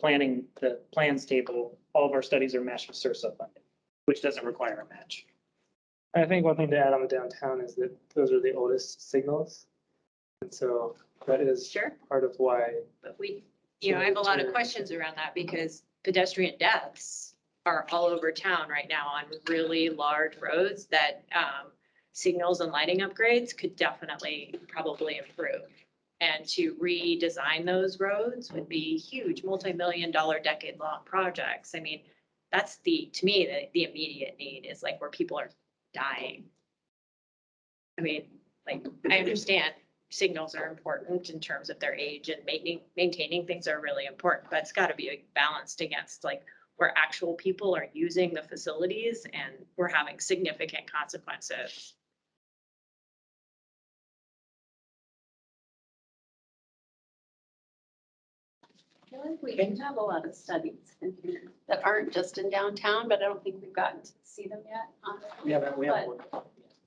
plans table, all of our studies are matched with CIRSA funding, which doesn't require a match. I think one thing to add on the downtown is that those are the oldest signals. And so that is Sure, part of why. but I have a lot of questions around that because pedestrian deaths are all over town right now on really large roads that signals and lighting upgrades could definitely probably improve. And to redesign those roads would be huge, multi-million-dollar, decade-long projects. I mean, that's to me, the immediate need is like where people are dying. I mean, like, I understand signals are important in terms of their age and maintaining things are really important, but it's got to be balanced against like where actual people are using the facilities and we're having significant consequences. I feel like we have a lot of studies in here that aren't just in downtown, but I don't think we've gotten to see them yet. We haven't.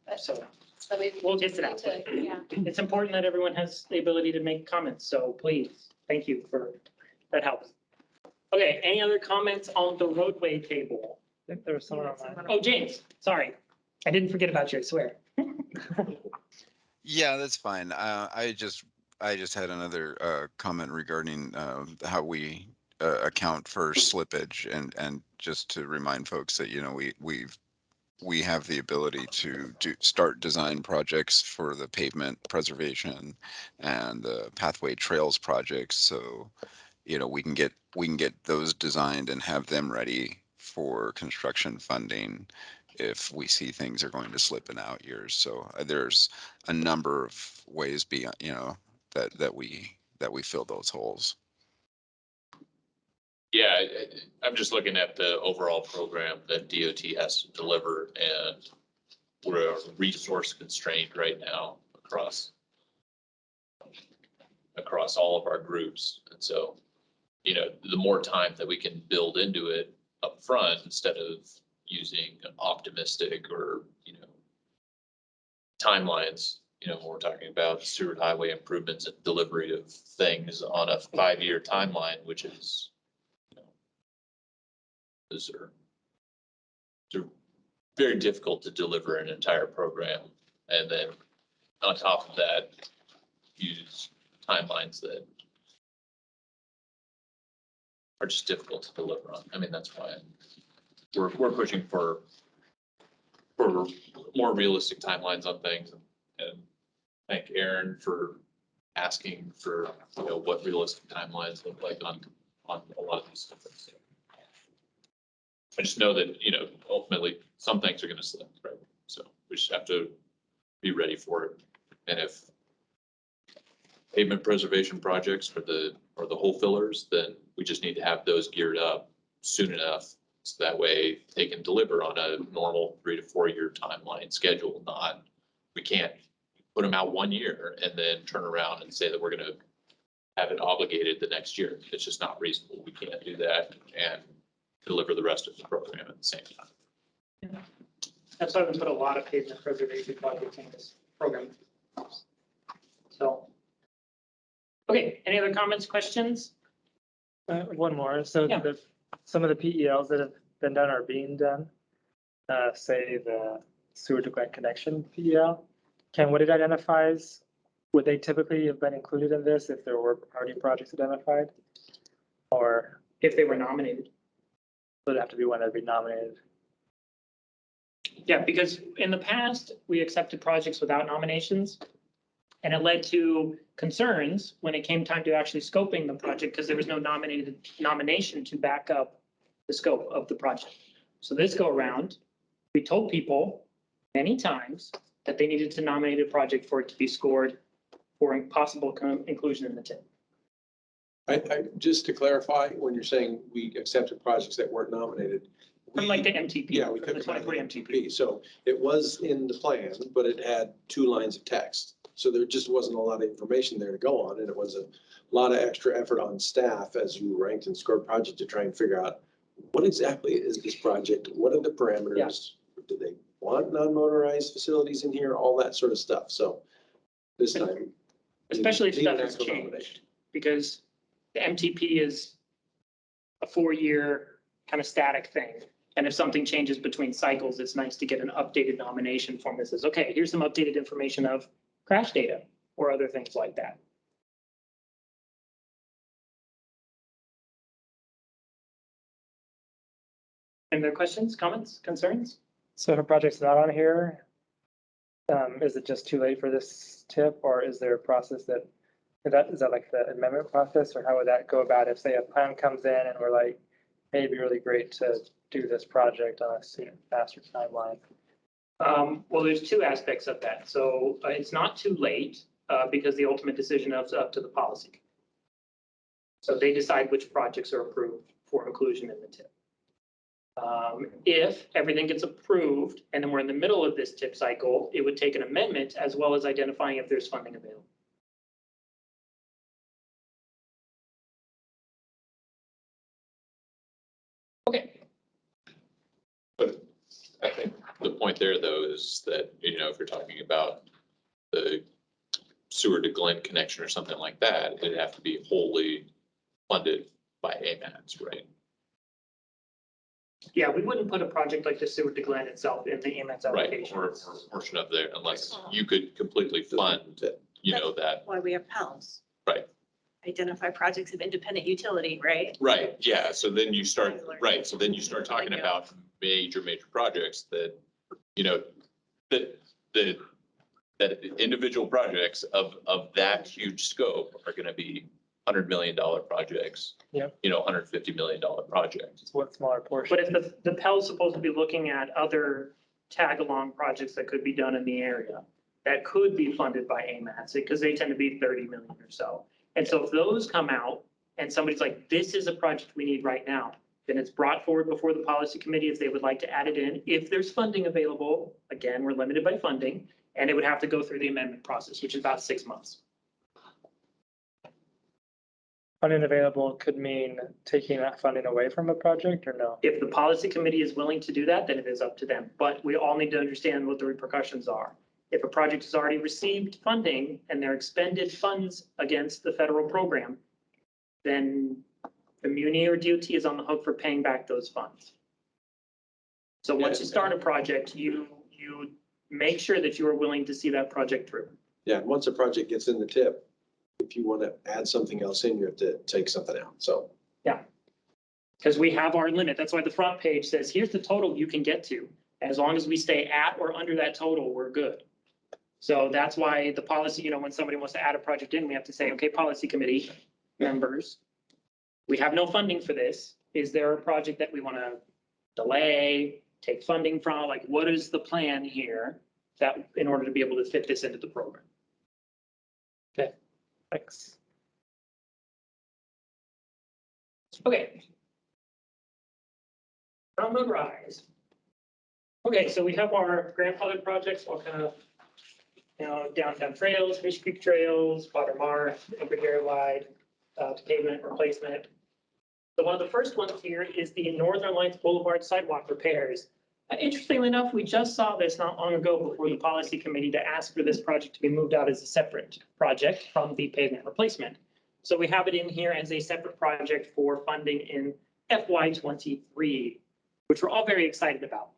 But- So So maybe. we'll get to we that. need to- Yeah. It's important that everyone has the ability to make comments. So please, thank you for, that helps. Okay, any other comments on the roadway table? I think there was someone online. Oh, James, sorry. I didn't forget about you, I swear. Yeah, that's fine. I just had another comment regarding how we account for slippage, and just to remind folks that we have the ability to start design projects for the pavement preservation and the pathway trails projects. So we can get those designed and have them ready for construction funding if we see things are going to slip in out years. So there's a number of ways beyond, that we fill those holes. Yeah, I'm just looking at the overall program that DOT has to deliver, and we're resource constrained right now across all of our groups. And so, the more time that we can build into it up front instead of using optimistic or, timelines, when we're talking about Seward Highway improvements and delivery of things on a 5-year timeline, which is, they're very difficult to deliver an entire program. And then on top of that, use timelines that are just difficult to deliver on. I mean, that's why we're pushing for more realistic timelines on things, and thank Aaron for asking for, what realistic timelines look like on a lot of these stuff. I just know that, ultimately some things are going to slip, right? So we just have to be ready for it. And if pavement preservation projects are the hole fillers, then we just need to have those geared up soon enough. So that way they can deliver on a normal 3 to 4 year timeline schedule. We can't put them out 1 year and then turn around and say that we're going to have it obligated the next year. It's just not reasonable. We can't do that and deliver the rest of the program at the same time. That's why we put a lot of pavement preservation projects in this program. So, okay, any other comments, questions? One more. So Yeah. Some of the PELs that have been done are being done. Say the sewer to grid connection PEL. What it identifies, would they typically have been included in this if there were already projects identified? Or If they were nominated. would it have to be one that would be nominated? Yeah, because in the past, we accepted projects without nominations. And it led to concerns when it came time to actually scoping the project because there was no nomination to back up the scope of the project. So this go around, we told people many times that they needed to nominate a project for it to be scored for possible inclusion in the TIP. Just to clarify, when you're saying we accepted projects that weren't nominated. Unlike the MTP. Yeah, we the took it by 24 the MTP. MTP. So it was in the plan, but it had 2 lines of text. So there just wasn't a lot of information there to go on. And it was a lot of extra effort on staff as you ranked and scored project to try and figure out what exactly is this project? What are the parameters? Do they want non-motorized facilities in here? All that sort of stuff. So this time. Especially if need an stuff has actual changed, nomination. because the MTP is a 4-year kind of static thing. And if something changes between cycles, it's nice to get an updated nomination form that says, okay, here's some updated information of crash data or other things like that. Any other questions, comments, concerns? So if a project's not on here, is it just too late for this tip, or is there a process that, is that like the amendment process, or how would that go about if, say, a plan comes in and we're like, hey, it'd be really great to do this project on a faster timeline? Well, there's two aspects of that. So it's not too late because the ultimate decision is up to the policy. So they decide which projects are approved for inclusion in the tip. If everything gets approved and then we're in the middle of this tip cycle, it would take an amendment as well as identifying if there's funding available. Okay. But I think the point there, though, is that, you know, if you're talking about the sewer to Glen connection or something like that, it'd have to be wholly funded by AMATs, right? Yeah, we wouldn't put a project like the sewer to Glen itself in the AMAT's Right, application. or a portion of there, unless you could completely fund, you know, that, Why we have PELs. right? Identify projects of independent utility, right? Right, yeah, so then you start, right, so then you start talking about major projects that, you know, that individual projects of that huge scope are gonna be $100 million projects. Yep. You know, $150 million projects. It's one smaller portion. But if the PEL's supposed to be looking at other tag-along projects that could be done in the area, that could be funded by AMATs, because they tend to be 30 million or so. And so if those come out and somebody's like, this is a project we need right now, then it's brought forward before the policy committee if they would like to add it in. If there's funding available, again, we're limited by funding, and it would have to go through the amendment process, which is about 6 months. Funding available could mean taking that funding away from a project, or no? If the policy committee is willing to do that, then it is up to them. But we all need to understand what the repercussions are. If a project has already received funding and they're expended funds against the federal program, then the Muni or DOT is on the hook for paying back those funds. So once you start a project, you make sure that you are willing to see that project through. Yeah, and once a project gets in the tip, if you want to add something else in, you have to take something out. So Because we have our limit. That's why the front page says, here's the total you can get to. As long as we stay at or under that total, we're good. So that's why the policy, you know, when somebody wants to add a project in, we have to say, okay, policy committee members, we have no funding for this. Is there a project that we want to delay, take funding from? Like, what is the plan here that in order to be able to fit this into the program? Okay. Thanks. Okay. Non-motorized. Okay, so we have our grandfathered projects, all kind of, you know, downtown trails, Fish Creek trails, Potter Marsh, Emperor Wide, to pavement replacement. So one of the first ones here is the Northern Lights Boulevard sidewalk repairs. Interestingly enough, we just saw this not long ago before the policy committee to ask for this project to be moved out as a separate project from the pavement replacement. So we have it in here as a separate project for funding in FY23, which we're all very excited about.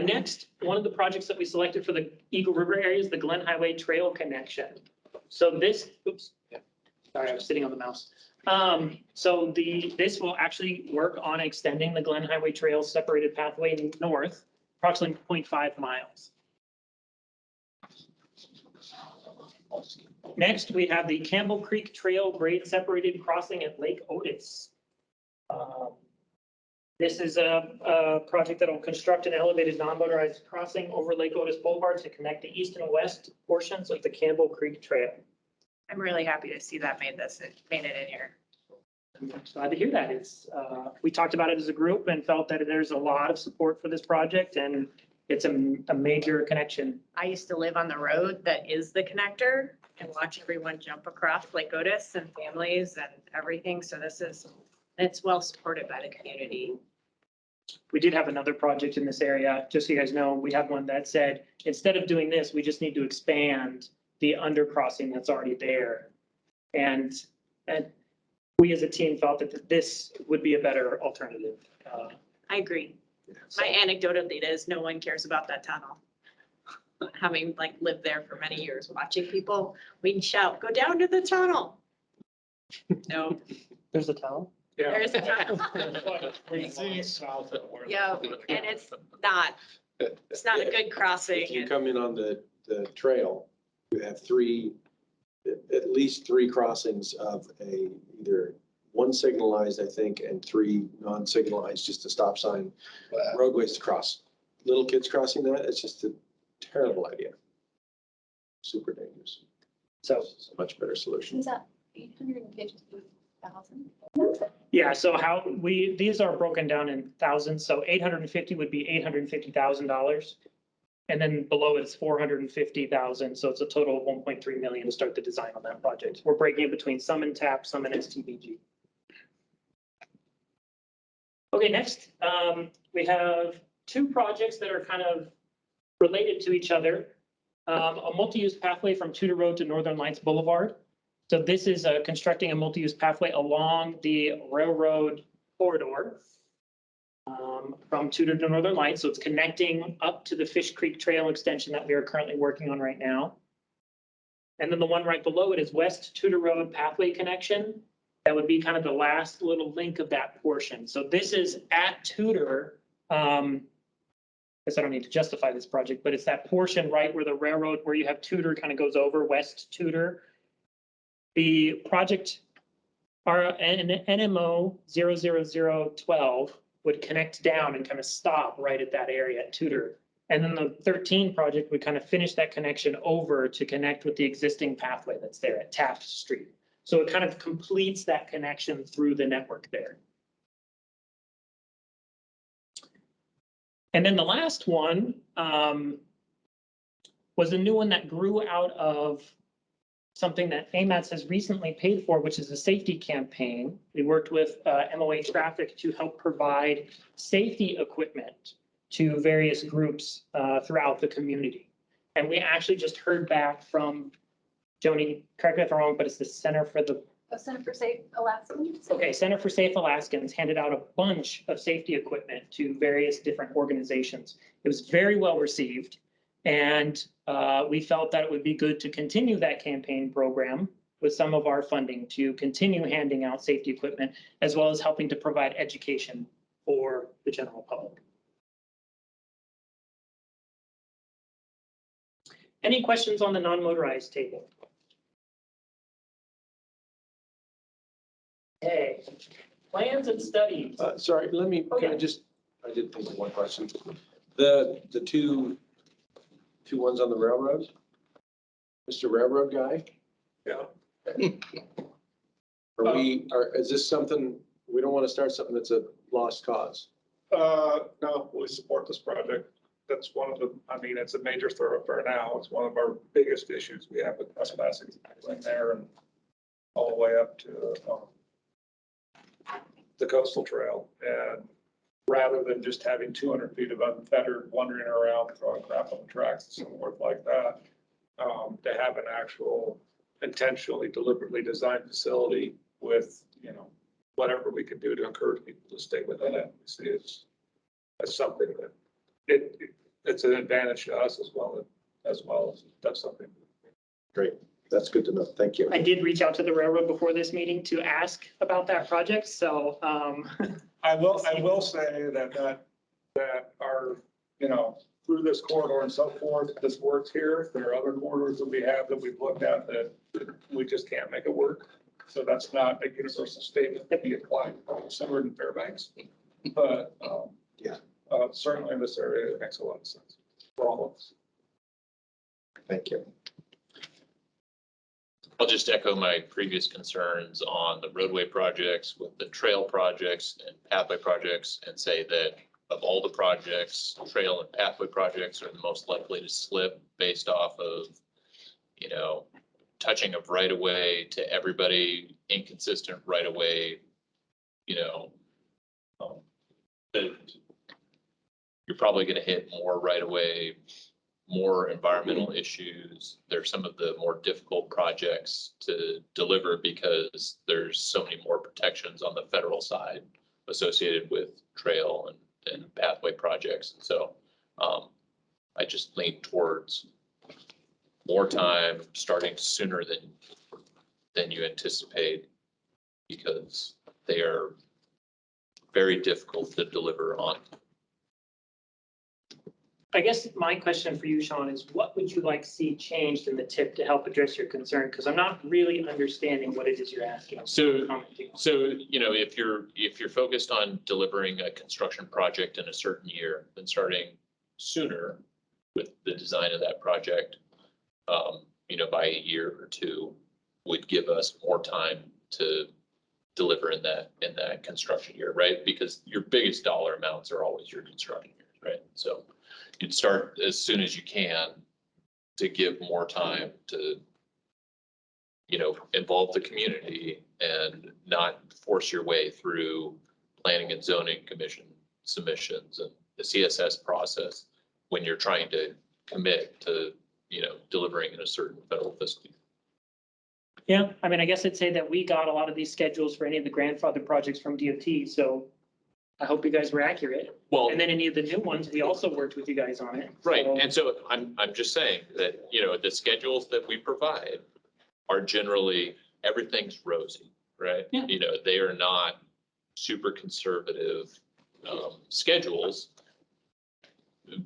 Next, one of the projects that we selected for the Eagle River area is the Glen Highway Trail Connection. So this, oops, sorry, I was sitting on the mouse. So this will actually work on extending the Glen Highway Trail separated pathway north, approximately 0.5 miles. Next, we have the Campbell Creek Trail grade separated crossing at Lake Otis. This is a project that will construct an elevated non-motorized crossing over Lake Otis Boulevard to connect the east and west portions of the Campbell Creek Trail. I'm really happy to see that made it in here. I'm glad to hear that. We talked about it as a group and felt that there's a lot of support for this project, and it's a major connection. I used to live on the road that is the connector and watch everyone jump across Lake Otis and families and everything. So it's well supported by the community. We did have another project in this area, just so you guys know, we had one that said, instead of doing this, we just need to expand the undercrossing that's already there. And we as a team felt that this would be a better alternative. I agree. My anecdotal data is no one cares about that tunnel. Having like lived there for many years, watching people, we shout, go down to the tunnel. No, There's a tunnel. there's a tunnel. Yeah, and it's not a good crossing. If you come in on the trail, you have at least three crossings of either one signalized, I think, and three non-signalized, just a stop sign, roadways to cross. Little kids crossing that, it's just a terrible idea. Super dangerous. So, It's a much better solution. Is that 850,000? yeah, so these are broken down in thousands, so 850 would be $850,000. And then below it's 450,000, so it's a total of 1.3 million to start the design on that project. We're breaking it between some in TAP, some in STBG. Okay, next, we have two projects that are kind of related to each other. A multi-use pathway from Tudor Road to Northern Lights Boulevard. So this is constructing a multi-use pathway along the railroad corridor from Tudor to Northern Lights. So it's connecting up to the Fish Creek Trail extension that we are currently working on right now. And then the one right below it is West Tudor Road pathway connection. That would be kind of the last little link of that portion. So this is at Tudor. I guess I don't need to justify this project, but it's that portion right where the railroad, where you have Tudor kind of goes over West Tudor. The project, our NMO 00012 would connect down and kind of stop right at that area at Tudor. And then the 13 project would kind of finish that connection over to connect with the existing pathway that's there at Taft Street. So it kind of completes that connection through the network there. And then the last one was a new one that grew out of something that AMATS has recently paid for, which is a safety campaign. We worked with MOA Traffic to help provide safety equipment to various groups throughout the community. And we actually just heard back from, Joni, correct me if I'm wrong, but it's the Center for Safe Alaskans. Okay, Center for Safe Alaskans handed out a bunch of safety equipment to various different organizations. It was very well received. And we felt that it would be good to continue that campaign program with some of our funding to continue handing out safety equipment, as well as helping to provide education for the general public. Any questions on the non-motorized table? Okay, plans and studies. Sorry, Oh, can yeah. I did think of one question. The two ones on the railroad? Mr. Railroad Guy? Yeah. Is this something, we don't want to start something that's a lost cause? No, we support this project. That's one of the, I mean, it's a major thoroughfare now. It's one of our biggest issues we have with trespassing in there and all the way up to the coastal trail. And rather than just having 200 feet of unfettered wandering around, throwing crap on the tracks and so forth like that, to have an actual intentionally, deliberately designed facility with, whatever we can do to encourage people to stay within it. We see it's something that it's an advantage to us as well as that's something. Great, that's good to know. Thank you. I did reach out to the railroad before this meeting to ask about that project, so. I will say that our, through this corridor and so forth, this works here. There are other corridors that we have that we've looked at that we just can't make it work. So that's not a universal statement that we apply to Seward and Fairbanks. But certainly in this area, it makes a lot of sense for all of us. Thank you. I'll just echo my previous concerns on the roadway projects with the trail projects and pathway projects, and say that of all the projects, trail and pathway projects are the most likely to slip based off of, touching of right of way to everybody, inconsistent right of way, you're probably gonna hit more right away, more environmental issues. They're some of the more difficult projects to deliver because there's so many more protections on the federal side associated with trail and pathway projects. And so I just lean towards more time, starting sooner than you anticipate, because they are very difficult to deliver on. I guess my question for you, Sean, is what would you like to see changed in the tip to help address your concern? Because I'm not really understanding what it is you're asking. So, Commenting on. if you're focused on delivering a construction project in a certain year, then starting sooner with the design of that project, by a year or two would give us more time to deliver in that construction year, right? Because your biggest dollar amounts are always your construction years, right? So you'd start as soon as you can to give more time to, involve the community and not force your way through planning and zoning commission submissions and the CSS process when you're trying to commit to, delivering in a certain federal fiscal year. Yeah, I mean, I guess I'd say that we got a lot of these schedules for any of the grandfather projects from DOT, so I hope you guys were accurate. Well, And then any of the new ones, we also worked with you guys on it. right. So- And so I'm just saying that, the schedules that we provide are generally, everything's rosy, right? Yeah. They are not super conservative schedules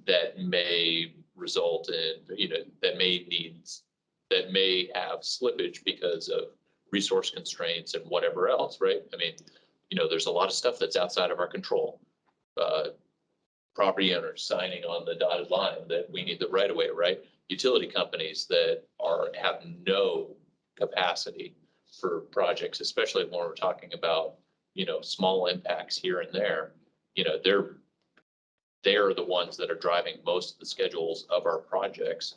that may result in, that may have slippage because of resource constraints and whatever else, right? I mean, there's a lot of stuff that's outside of our control. Property owners signing on the dotted line that we need the right of way, right? Utility companies that have no capacity for projects, especially when we're talking about, small impacts here and there. They're the ones that are driving most of the schedules of our projects.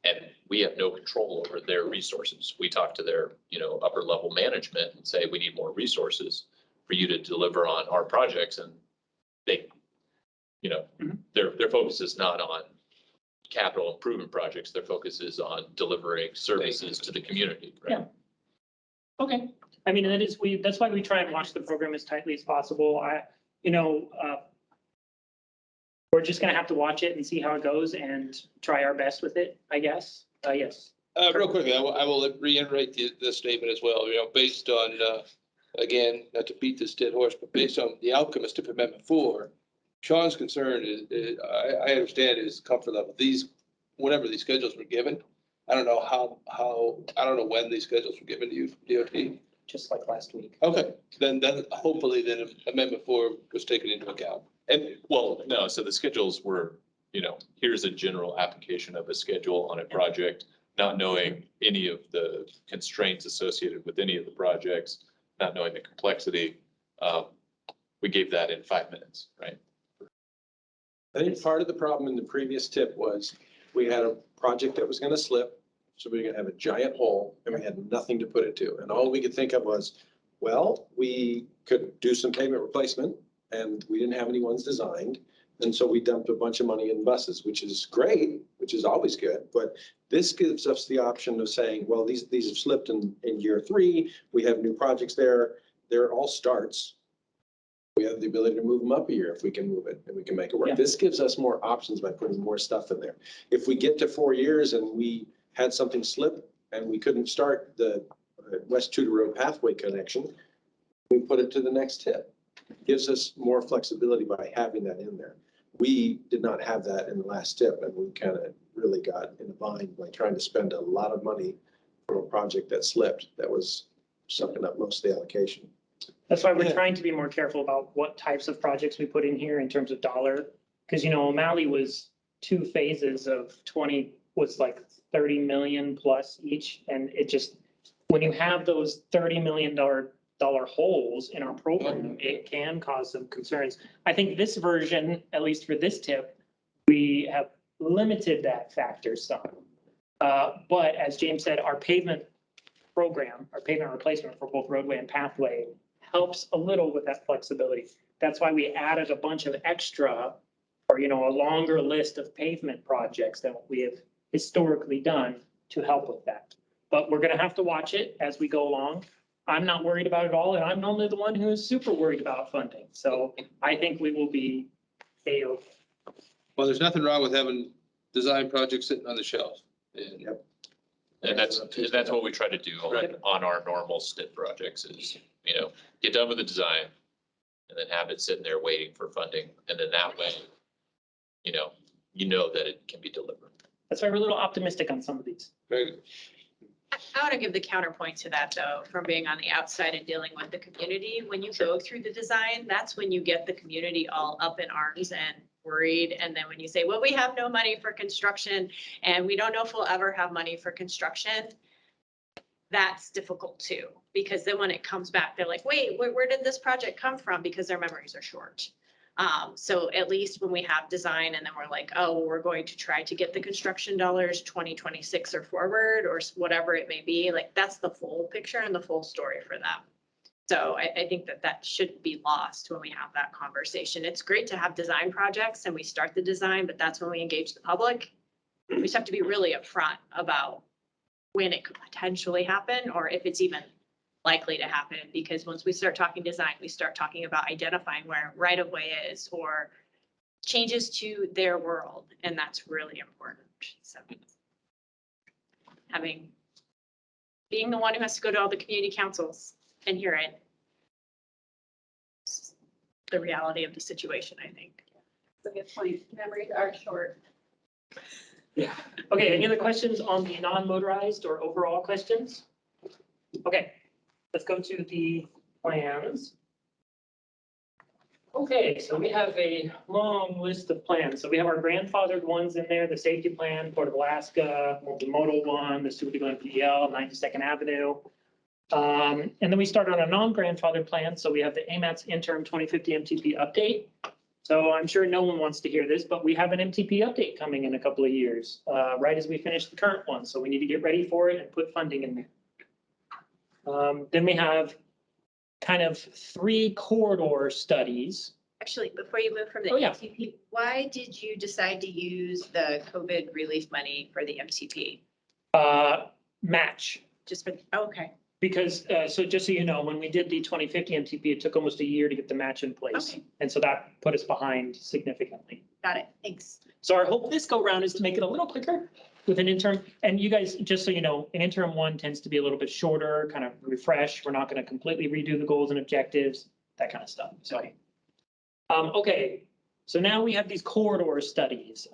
And we have no control over their resources. We talk to their, upper level management and say, we need more resources for you to deliver on our projects. And they, their focus is not on capital improvement projects. Their focus is on delivering services to the community. Right? Yeah. Okay. I mean, that's why we try and watch the program as tightly as possible. We're just gonna have to watch it and see how it goes and try our best with it, I guess. Yes. Real quickly, I will reiterate the statement as well, based on, again, not to beat this dead horse, but based on the outcome of STIP Amendment 4, Sean's concern is, I understand his comfort level. Whenever these schedules were given, I don't know I don't know when these schedules were given to you from DOT. Just like last week. Okay, then hopefully then Amendment 4 was taken into account. And no, so the schedules were, here's a general application of a schedule on a project, not knowing any of the constraints associated with any of the projects, not knowing the complexity. We gave that in 5 minutes, right? I think part of the problem in the previous tip was we had a project that was going to slip. So we were going to have a giant hole and we had nothing to put it to. And all we could think of was, well, we could do some pavement replacement and we didn't have any ones designed. And so we dumped a bunch of money in buses, which is great, which is always good. But this gives us the option of saying, well, these have slipped in year 3. We have new projects there. They're all starts. We have the ability to move them up a year if we can move it and we can make it work. Yeah. This gives us more options by putting more stuff in there. If we get to 4 years and we had something slip and we couldn't start the West Tudor Road pathway connection, we put it to the next tip. It gives us more flexibility by having that in there. We did not have that in the last tip and we kind of really got in a bind by trying to spend a lot of money for a project that slipped that was sucking up most of the allocation. That's why we're trying to be more careful about what types of projects we put in here in terms of dollar. Because, O'Malley was 2 phases of 20, was like 30 million plus each. And it just, when you have those $30 million holes in our program, it can cause some concerns. I think this version, at least for this tip, we have limited that factor some. But as James said, our pavement program, our pavement replacement for both roadway and pathway helps a little with that flexibility. That's why we added a bunch of extra or, a longer list of pavement projects than what we have historically done to help with that. But we're gonna have to watch it as we go along. I'm not worried about it all, and I'm normally the one who is super worried about funding. So I think we will be A-OK. Well, there's nothing wrong with having design projects sitting on the shelf. And Yep. And that's what we try to do on our normal STIP projects is, get done with the design and then have it sitting there waiting for funding. And then that way, that it can be delivered. That's why we're a little optimistic on some of these. very good. I want to give the counterpoint to that, though, from being on the outside and dealing with the community. When you go through the design, that's when you get the community all up in arms and worried. And then when you say, well, we have no money for construction and we don't know if we'll ever have money for construction, that's difficult too. Because then when it comes back, they're like, wait, where did this project come from? Because their memories are short. So at least when we have design and then we're like, oh, we're going to try to get the construction dollars 2026 or forward or whatever it may be, like that's the full picture and the full story for them. So I think that shouldn't be lost when we have that conversation. It's great to have design projects and we start the design, but that's when we engage the public. We just have to be really upfront about when it could potentially happen or if it's even likely to happen, because once we start talking design, we start talking about identifying where right of way is or changes to their world. And that's really important. So being the one who has to go to all the community councils and hear it, it's the reality of the situation, I think. That's a good point. Memories are short. Yeah. Okay, any other questions on the non-motorized or overall questions? Okay, let's go to the plans. Okay, so we have a long list of plans. So we have our grandfathered ones in there, the safety plan, Port of Alaska, multimodal one, the Super Glen PDL, 92nd Avenue. And then we start on a non-grandfathered plan. So we have the AMAT's interim 2050 MTP update. So I'm sure no one wants to hear this, but we have an MTP update coming in a couple of years, right as we finish the current one. So we need to get ready for it and put funding in there. Then we have kind of 3 corridor studies. Actually, before you move from the Oh, yeah. MTP, why did you decide to use the COVID relief money for the MTP? Match. Just for, okay, Because, so just so you know, when we did the 2050 MTP, it took almost a year to get the match in place. Okay. And so that put us behind significantly. got it, thanks. So our hope this go round is to make it a little quicker with an interim. And you guys, just so you know, an interim one tends to be a little bit shorter, kind of refresh. We're not going to completely redo the goals and objectives, that kind of stuff. So, okay, so now we have these corridor studies.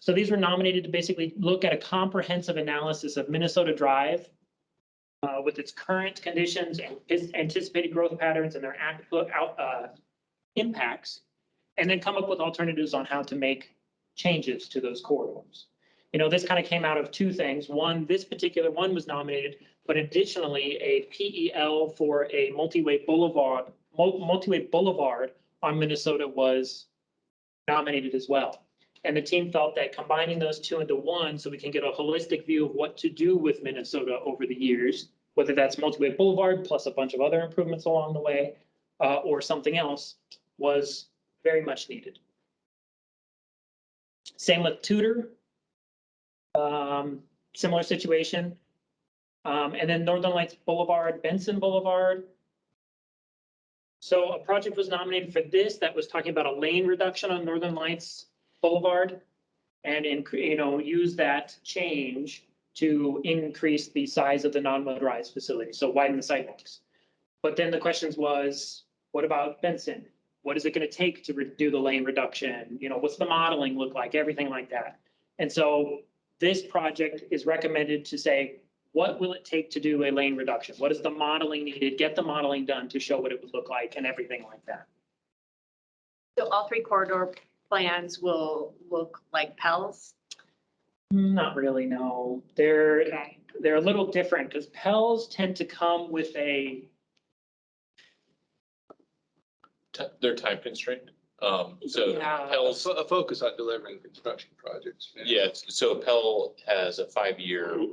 So these were nominated to basically look at a comprehensive analysis of Minnesota Drive with its current conditions and its anticipated growth patterns and their impacts, and then come up with alternatives on how to make changes to those corridors. This kind of came out of 2 things. One, this particular one was nominated, but additionally a PEL for a multi-way boulevard on Minnesota was nominated as well. And the team felt that combining those 2 into one, so we can get a holistic view of what to do with Minnesota over the years, whether that's multi-way boulevard plus a bunch of other improvements along the way, or something else, was very much needed. Same with Tudor. Similar situation. And then Northern Lights Boulevard, Benson Boulevard. So a project was nominated for this that was talking about a lane reduction on Northern Lights Boulevard and use that change to increase the size of the non-motorized facility. So widen the sidewalks. But then the questions was, what about Benson? What is it going to take to do the lane reduction? What's the modeling look like? Everything like that. And so this project is recommended to say, what will it take to do a lane reduction? What is the modeling needed? Get the modeling done to show what it would look like and everything like that. So all 3 corridor plans will look like PELs? Not really, no. They're a little different because PELs tend to come with They're time constrained. So Yeah. PEL's, A focus on delivering construction projects. yeah, so PEL has a 5-year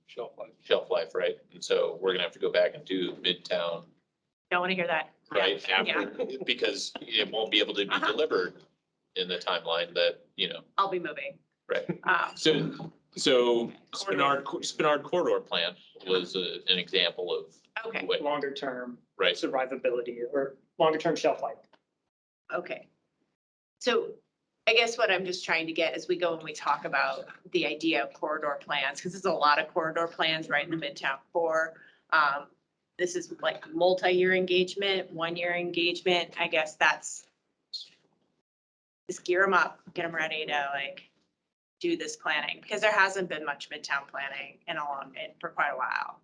Shelf life. shelf life, right? And so we're gonna have to go back and do Midtown, Don't want to hear that. right? Yeah. After, because it won't be able to be delivered in the timeline that, I'll be moving. right. Um, So Spinard Corridor Plan was an example of Okay, what, Longer term right? survivability or longer term shelf life. okay. So I guess what I'm just trying to get as we go and we talk about the idea of corridor plans, because there's a lot of corridor plans right in the Midtown core. This is like multi-year engagement, 1-year engagement. I guess that's just gear them up, get them ready to like do this planning, because there hasn't been much Midtown planning for quite a while.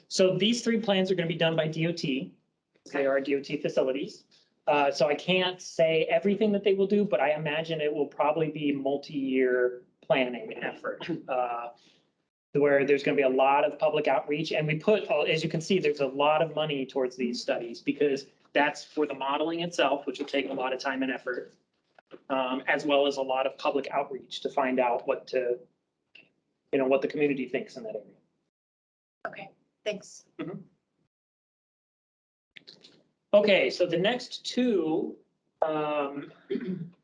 So these 3 plans are going to be done by DOT. They are DOT facilities. So I can't say everything that they will do, but I imagine it will probably be multi-year planning effort. Where there's going to be a lot of public outreach, and we put, as you can see, there's a lot of money towards these studies because that's for the modeling itself, which will take a lot of time and effort, as well as a lot of public outreach to find out what the community thinks in that area. Okay, thanks. Okay, so the next 2,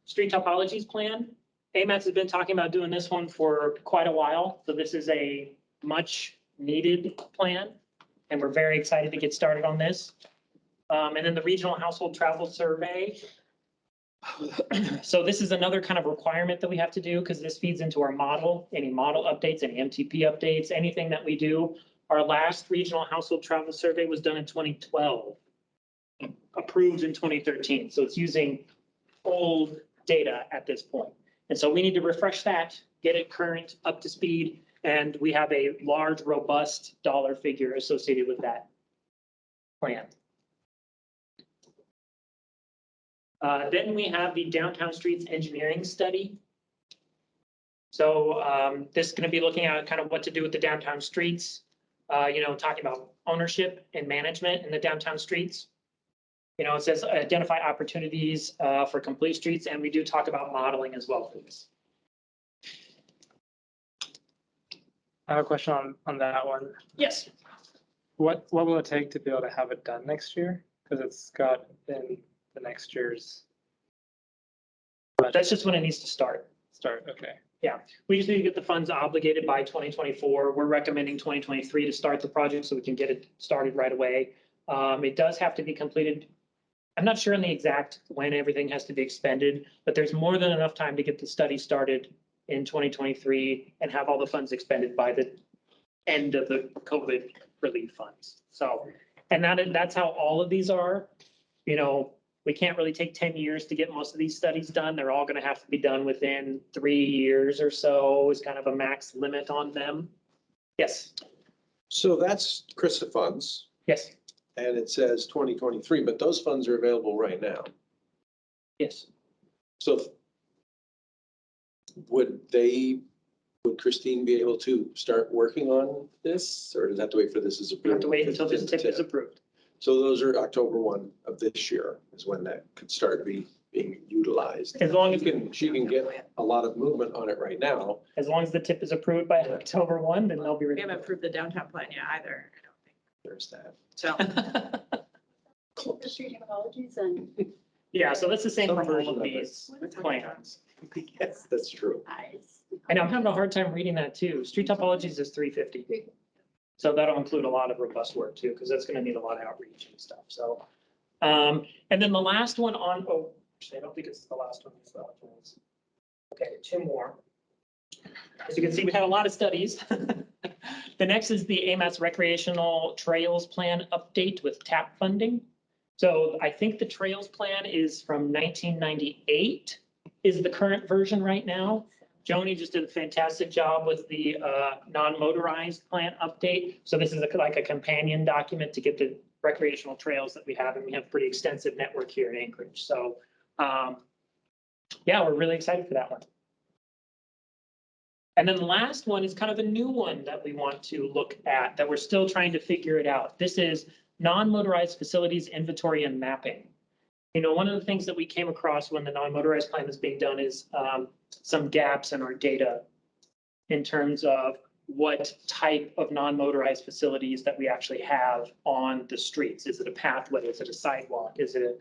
street topologies plan. AMATS has been talking about doing this one for quite a while. So this is a much needed plan, and we're very excited to get started on this. And then the regional household travel survey. So this is another kind of requirement that we have to do because this feeds into our model, any model updates, any MTP updates, anything that we do. Our last regional household travel survey was done in 2012, approved in 2013. So it's using old data at this point. And so we need to refresh that, get it current, up to speed, and we have a large, robust dollar figure associated with that plan. Then we have the downtown streets engineering study. So this is going to be looking at kind of what to do with the downtown streets, talking about ownership and management in the downtown streets. It says identify opportunities for complete streets, and we do talk about modeling as well for this. I have a question on that one. Yes. What will it take to be able to have it done next year? Because it's got in the next year's That's just when it needs to start. okay. We just need to get the funds obligated by 2024. We're recommending 2023 to start the project so we can get it started right away. It does have to be completed. I'm not sure on the exact when everything has to be expended, but there's more than enough time to get the study started in 2023 and have all the funds expended by the end of the COVID relief funds. So, and that's how all of these are. We can't really take 10 years to get most of these studies done. They're all going to have to be done within 3 years or so is kind of a max limit on them. Yes. So that's CRISA funds, Yes. and it says 2023, but those funds are available right now. Yes. So would Christine be able to start working on this, or does that have to wait for this is approved? We have to wait until this tip is approved. So those are October 1 of this year is when that could start being utilized. As long as, She can get a lot of movement on it right now. as long as the tip is approved by October 1, then they'll be We ready. haven't approved the downtown plan yet either, I don't think. There's that. So, The street topologies and Yeah, so that's the same Some for version all of of it. these plans. Yes, that's true. eyes. I know, I'm having a hard time reading that too. Street topologies is 350. So that'll include a lot of robust work too, because that's gonna need a lot of outreach and stuff, so. And then the last one actually, I don't think it's the last one. It's the last one. Okay, 2 more. As you can see, we have a lot of studies. The next is the AMATS recreational trails plan update with TAP funding. So I think the trails plan is from 1998 is the current version right now. Joni just did a fantastic job with the non-motorized plan update. So this is like a companion document to get the recreational trails that we have, and we have a pretty extensive network here in Anchorage. So yeah, we're really excited for that one. And then the last one is kind of a new one that we want to look at, that we're still trying to figure it out. This is non-motorized facilities inventory and mapping. One of the things that we came across when the non-motorized plan is being done is some gaps in our data in terms of what type of non-motorized facilities that we actually have on the streets. Is it a pathway? Is it a sidewalk? Is it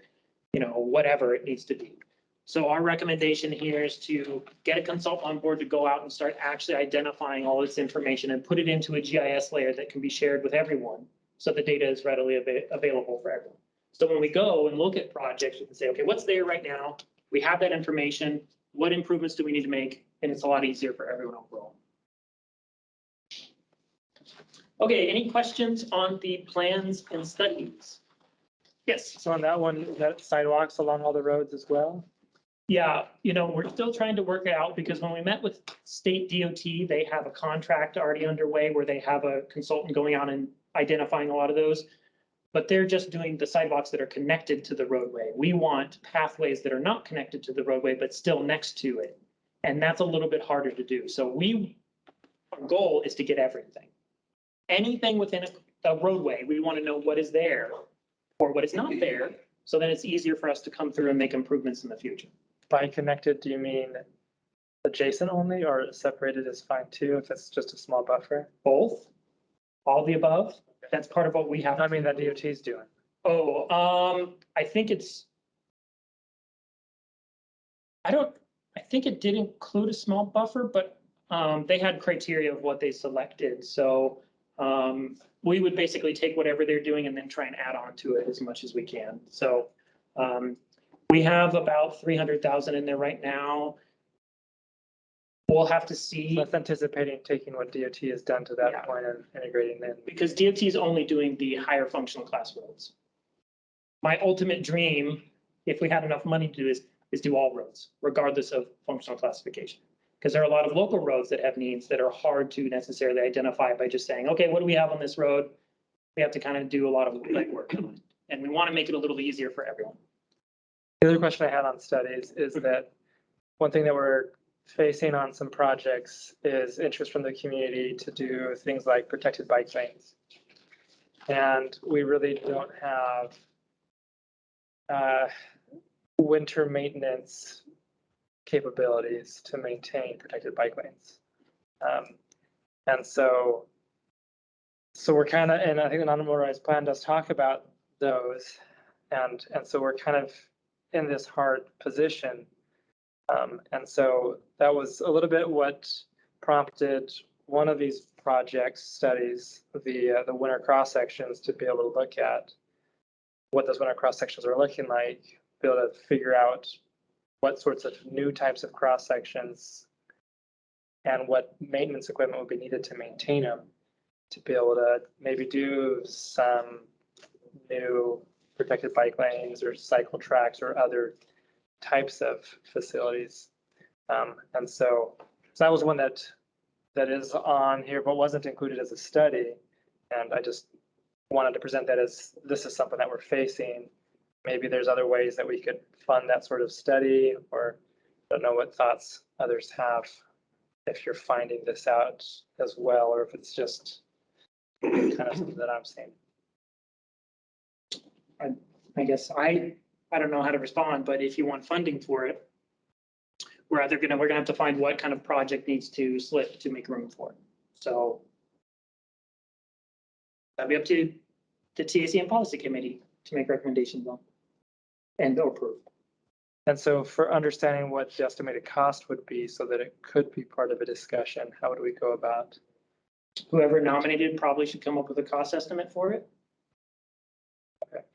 whatever it needs to be. So our recommendation here is to get a consultant on board to go out and start actually identifying all this information and put it into a GIS layer that can be shared with everyone. So the data is readily available for everyone. So when we go and look at projects, we can say, okay, what's there right now? We have that information. What improvements do we need to make? And it's a lot easier for everyone overall. Okay, any questions on the plans and studies? Yes. So on that one, is that sidewalks along all the roads as well? Yeah, we're still trying to work it out because when we met with state DOT, they have a contract already underway where they have a consultant going out and identifying a lot of those. But they're just doing the sidewalks that are connected to the roadway. We want pathways that are not connected to the roadway, but still next to it. And that's a little bit harder to do. So our goal is to get everything. Anything within a roadway, we want to know what is there or what is not there. So then it's easier for us to come through and make improvements in the future. By connected, do you mean adjacent only or separated is fine too, if it's just a small buffer? Both, all the above. That's part of what we have. I mean, that DOT is doing. I think I think it did include a small buffer, but they had criteria of what they selected. So we would basically take whatever they're doing and then try and add on to it as much as we can. So we have about 300,000 in there right now. We'll have to see. That's anticipating taking what DOT has done to that Yeah. point and integrating in. Because DOT is only doing the higher functional class roads. My ultimate dream, if we had enough money to do this, is do all roads, regardless of functional classification. Because there are a lot of local roads that have needs that are hard to necessarily identify by just saying, okay, what do we have on this road? We have to kind of do a lot of legwork on it. And we want to make it a little easier for everyone. The other question I had on studies is that one thing that we're facing on some projects is interest from the community to do things like protected bike lanes. And we really don't have winter maintenance capabilities to maintain protected bike lanes. And so we're kind of, and I think the non-motorized plan does talk about those. And so we're kind of in this hard position. And so that was a little bit what prompted one of these projects studies, the winter cross sections, to be able to look at what those winter cross sections are looking like, be able to figure out what sorts of new types of cross sections and what maintenance equipment would be needed to maintain them, to be able to maybe do some new protected bike lanes or cycle tracks or other types of facilities. And so that was one that is on here, but wasn't included as a study. And I just wanted to present that as this is something that we're facing. Maybe there's other ways that we could fund that sort of study, or I don't know what thoughts others have if you're finding this out as well, or if it's just kind of something that I'm seeing. I guess I don't know how to respond, but if you want funding for it, we're gonna have to find what kind of project needs to slip to make room for it. So that'd be up to the TAC and policy committee to make recommendations on and approve. And so for understanding what the estimated cost would be so that it could be part of a discussion, how would we go about? Whoever nominated probably should come up with a cost estimate for it.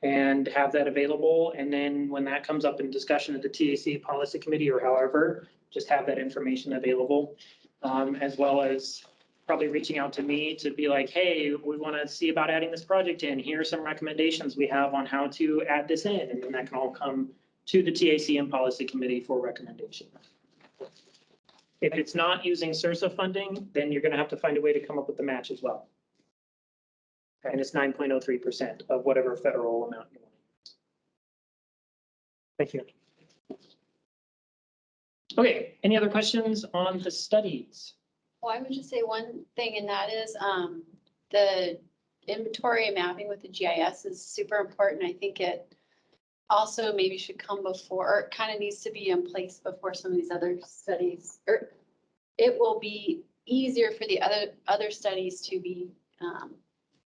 And have that available. And then when that comes up in discussion at the TAC policy committee or however, just have that information available. As well as probably reaching out to me to be like, hey, we want to see about adding this project in. Here are some recommendations we have on how to add this in. And then that can all come to the TAC and policy committee for recommendation. If it's not using SRSA funding, then you're going to have to find a way to come up with the match as well. And it's 9.03% of whatever federal amount you want. Thank you. Okay, any other questions on the studies? Well, I would just say one thing, and that is the inventory and mapping with the GIS is super important. I think it also maybe should come before, or it kind of needs to be in place before some of these other studies, or it will be easier for the other studies to be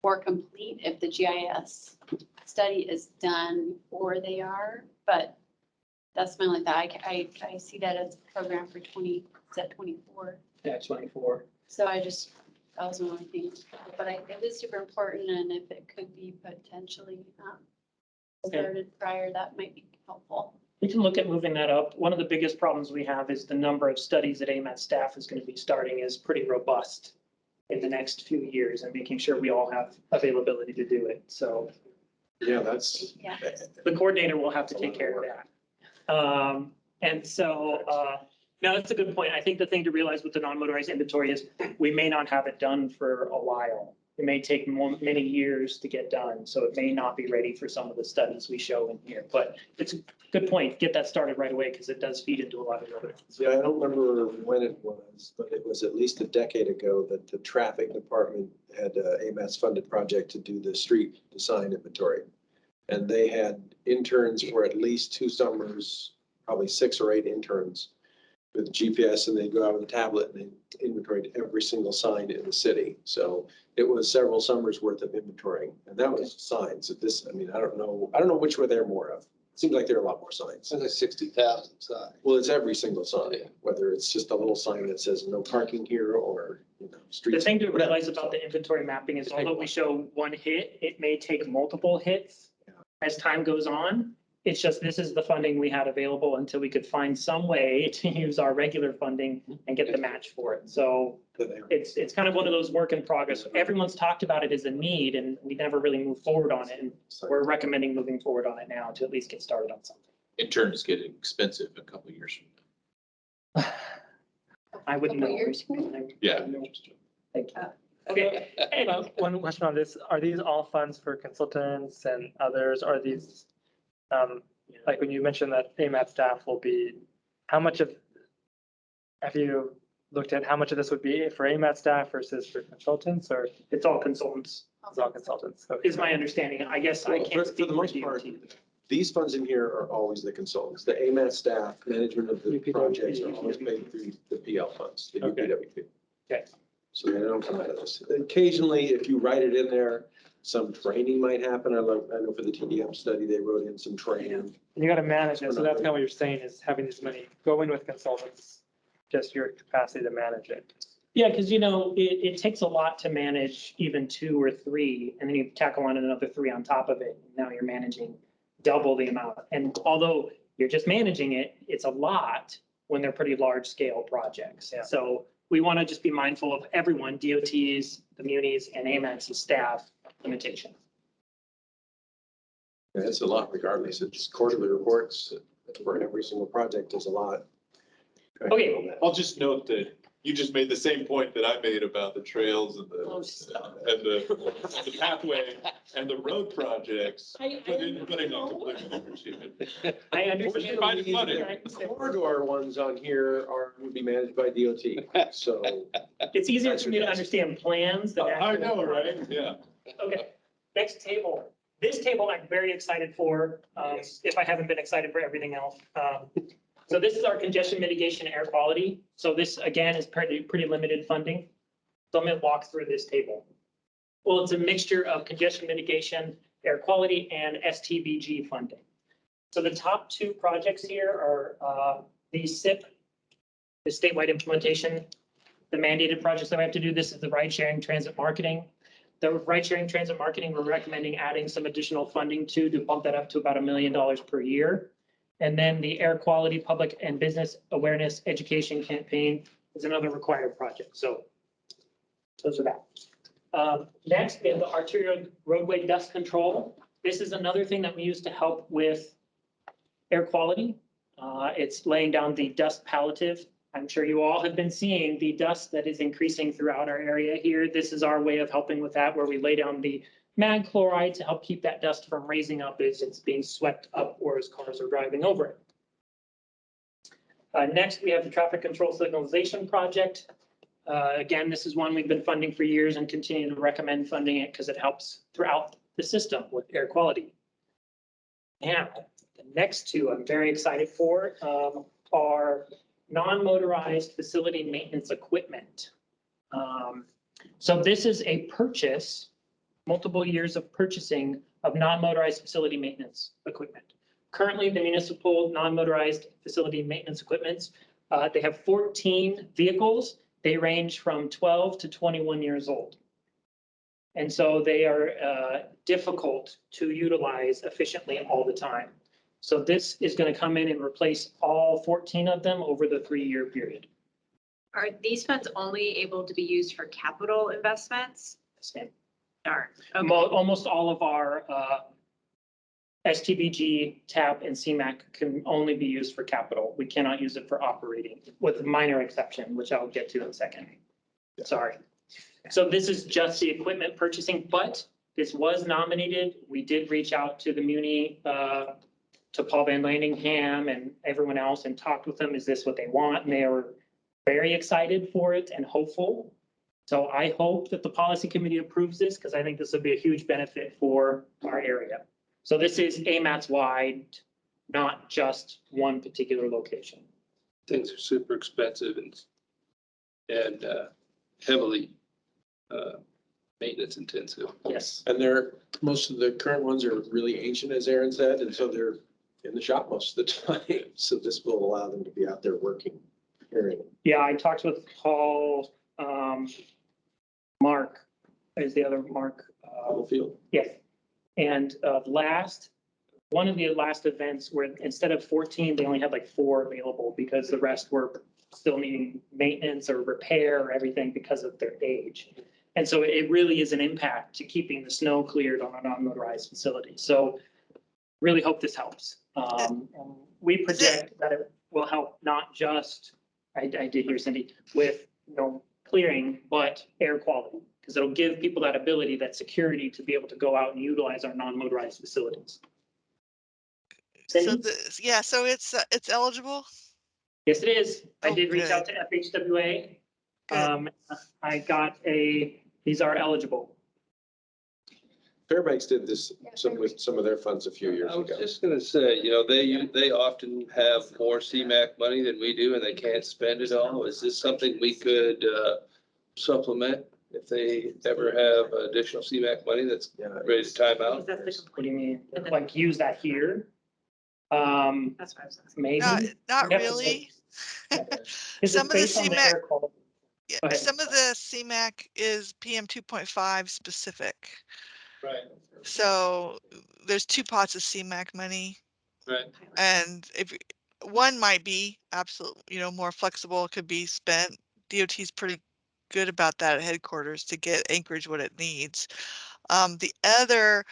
more complete if the GIS study is done before they are, but that's my, like, that, I see that as a program for 24. Yeah, 24. So that was my only thing, but it is super important, and if it could be potentially Okay. started prior, that might be helpful. We can look at moving that up. One of the biggest problems we have is the number of studies that AMAT staff is going to be starting is pretty robust in the next few years, and making sure we all have availability to do it. So Yeah, that's. Yeah. the coordinator will have to take care of that. And so, no, that's a good point. I think the thing to realize with the non-motorized inventory is we may not have it done for a while. It may take many years to get done, so it may not be ready for some of the studies we show in here. But it's a good point. Get that started right away because it does feed into a lot of other. Yeah, I don't remember when it was, but it was at least a decade ago that the traffic department had a AMAS funded project to do the street design inventory. And they had interns for at least 2 summers, probably 6 or 8 interns with GPS, and they'd go out with a tablet and they inventoried every single sign in the city. So it was several summers worth of inventorying, and that was signs. At this, I mean, I don't know which one there are more of. Seems like there are a lot more signs. It's like 60,000 signs. Well, it's every single sign, whether it's just a little sign that says no parking here or, street. The thing to realize about the inventory mapping is although we show one hit, it may take multiple hits as time goes on. It's just, this is the funding we had available until we could find some way to use our regular funding and get the match for it. So it's kind of one of those work in progress. Everyone's talked about it as a need and we never really moved forward on it. And we're recommending moving forward on it now to at least get started on something. Interns getting expensive a couple of years from now. I wouldn't know. Couple years. Yeah. Thank you. Okay. And, One question on this, are these all funds for consultants and others? Are these, like when you mentioned that AMAT staff will be, how much of, have you looked at how much of this would be for AMAT staff versus for consultants, or it's all consultants, it's all consultants? Okay. is my understanding. I guess I Well, can't for speak the for most part, DOT. these funds in here are always the consultants. The AMAT staff, management of the projects are always paid through the PL funds, the Okay. UPWP. Okay. So they don't come out of this. Occasionally, if you write it in there, some training might happen. I know for the TDM study, they wrote in some training. And you gotta manage it, so that's kind of what you're saying is having this money going with consultants, just your capacity to manage it. Yeah, because it takes a lot to manage even 2 or 3, and then you tackle on another 3 on top of it. Now you're managing double the amount. And although you're just managing it, it's a lot when they're pretty large scale projects. Yeah. So we want to just be mindful of everyone, DOTs, the munis, and AMATs staff limitation. And it's a lot regardless. It's quarterly reports for every single project is a lot. Okay. I'll just note that you just made the same point that I made about the trails and Oh, stop. the pathway and the road projects. I Putting on completely different sheet. I understand. Find money. The corridor ones on here would be managed by DOT, so. It's easier for me to understand plans than. I know, actual right? Yeah. Okay, next table. This table I'm very excited for, if I haven't been excited for everything else. So this is our congestion mitigation air quality. So this, again, is pretty limited funding. So I'm going to walk through this table. Well, it's a mixture of congestion mitigation, air quality, and STBG funding. So the top 2 projects here are the SIP, the statewide implementation, the mandated projects that we have to do. This is the ride sharing transit marketing. The ride sharing transit marketing, we're recommending adding some additional funding to bump that up to about $1 million per year. And then the air quality public and business awareness education campaign is another required project. So those are that. Next, we have the arterial roadway dust control. This is another thing that we use to help with air quality. It's laying down the dust palliative. I'm sure you all have been seeing the dust that is increasing throughout our area here. This is our way of helping with that, where we lay down the mag chloride to help keep that dust from raising up as it's being swept up or as cars are driving over it. Next, we have the traffic control signalization project. Again, this is one we've been funding for years and continue to recommend funding it because it helps throughout the system with air quality. Now, the next 2 I'm very excited for are non-motorized facility maintenance equipment. So this is a purchase, multiple years of purchasing of non-motorized facility maintenance equipment. Currently, the municipal non-motorized facility maintenance equipments, they have 14 vehicles. They range from 12 to 21 years old. And so they are difficult to utilize efficiently all the time. So this is going to come in and replace all 14 of them over the 3-year period. Are these funds only able to be used for capital investments? Darn. Okay. Almost all of our STBG, TAP, and CMAQ can only be used for capital. We cannot use it for operating, with a minor exception, which I'll get to in a second. Sorry. So this is just the equipment purchasing, but this was nominated. We did reach out to the Muni, to Paul Van Landingham and everyone else and talked with them. Is this what they want? And they were very excited for it and hopeful. So I hope that the policy committee approves this because I think this will be a huge benefit for our area. So this is AMATS wide, not just one particular location. Things are super expensive and heavily maintenance intensive. Yes. And most of the current ones are really ancient, as Aaron said, and so they're in the shop most of the time. So this will allow them to be out there working. Aaron. Yeah, I talked with Paul, Mark is the other Mark. Field. Yes. And one of the last events where instead of 14, they only had like 4 available because the rest were still needing maintenance or repair or everything because of their age. And so it really is an impact to keeping the snow cleared on a non-motorized facility. So really hope this helps. We project that it will help not just, I did hear Cindy, with clearing, but air quality, because it'll give people that ability, that security to be able to go out and utilize our non-motorized facilities. So Cindy? so it's eligible? Yes, it is. I Oh, did reach good. out to FHWA. Good. I got these are eligible. Fairbanks did this with some of their funds a few years I was ago. just gonna say, they often have more CMAQ money than we do and they can't spend it all. Is this something we could supplement if they ever have additional CMAQ money that's ready to time out? What do you mean? Like use that here? Maybe. That's what I was asking. Not Yep. really. Is Some it of the based on the CMAQ air quality? Yeah, Go ahead. some of the CMAQ is PM 2.5 specific. Right, So there's 2 pots of CMAQ money, right. and if one might be absolutely, more flexible, it could be spent. DOT's pretty good about that at headquarters to get Anchorage what it needs. The other,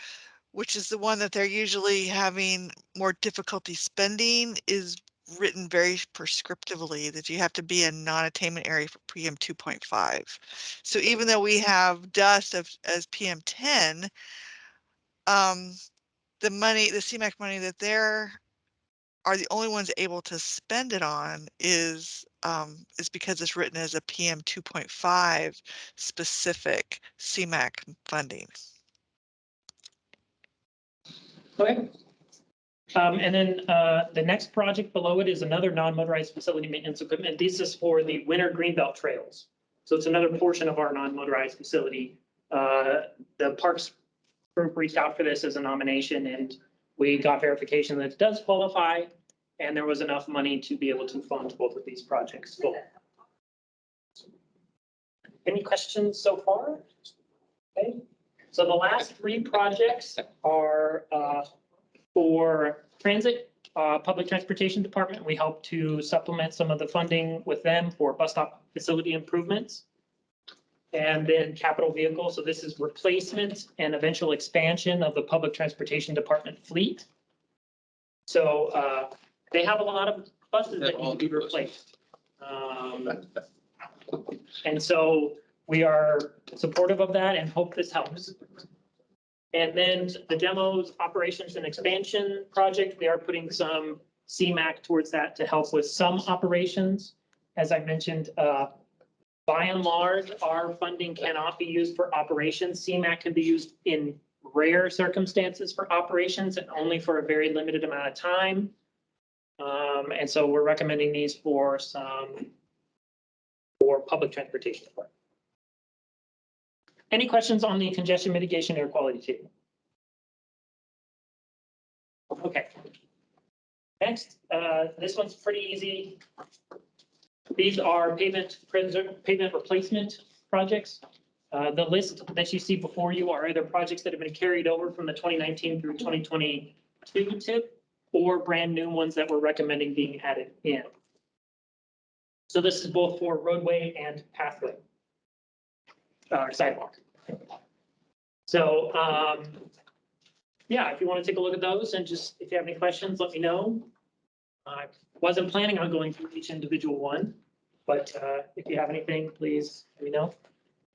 which is the one that they're usually having more difficulty spending, is written very prescriptively that you have to be in non-attainment area for PM 2.5. So even though we have dust as PM 10, the CMAQ money that they're are the only ones able to spend it on is because it's written as a PM 2.5 specific CMAQ funding. Okay. And then the next project below it is another non-motorized facility maintenance equipment. This is for the winter greenbelt trails. So it's another portion of our non-motorized facility. The Parks group reached out for this as a nomination and we got verification that it does qualify and there was enough money to be able to fund both of these projects. Cool. Any questions so far? Okay. So the last 3 projects are for transit, public transportation department. We hope to supplement some of the funding with them for bus stop facility improvements. And then capital vehicle. So this is replacement and eventual expansion of the public transportation department fleet. So they have a lot of buses that need to be replaced. And so we are supportive of that and hope this helps. And then the demos, operations and expansion project, we are putting some CMAQ towards that to help with some operations. As I mentioned, by and large, our funding cannot be used for operations. CMAQ can be used in rare circumstances for operations and only for a very limited amount of time. And so we're recommending these for public transportation department. Any questions on the congestion mitigation air quality table? Okay. Next, this one's pretty easy. These are pavement replacement projects. The list that you see before you are either projects that have been carried over from the 2019 through 2022 tip or brand new ones that we're recommending being added in. So this is both for roadway and pathway, sidewalk. So, yeah, if you want to take a look at those and just, if you have any questions, let me know. I wasn't planning on going through each individual one, but if you have anything, please let me know.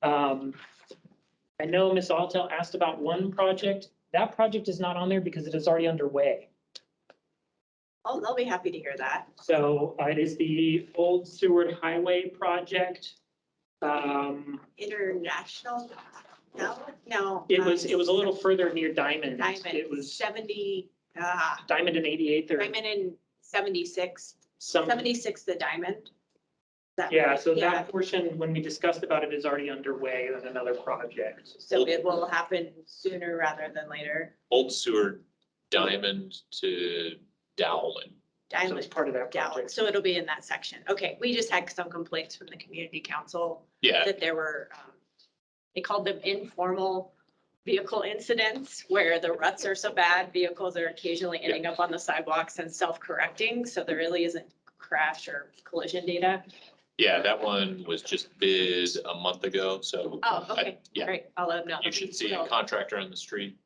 I know Ms. Altel asked about one project. That project is not on there because it is already underway. Oh, they'll be happy to hear that. So it is the Old Seward Highway project. International, no. It was a little further near Diamond. Diamond, It was 70, Diamond and 88th or Diamond in 76, some. 76 the Diamond. Yeah, so Yeah. that portion, when we discussed about it, is already underway on another project. So it will happen sooner rather than later. Old Seward Diamond to Dowling. So Diamond, it's part of that Dowling. project. So it'll be in that section. Okay, we just had some complaints from the community council Yeah, that there were, they called them informal vehicle incidents where the ruts are so bad, vehicles are occasionally ending up on the sidewalks and self-correcting. So there really isn't crash or collision data. yeah, that one was just bid a month ago, so. Oh, okay, Yeah, great. I'll let them know. you should see a contractor on the street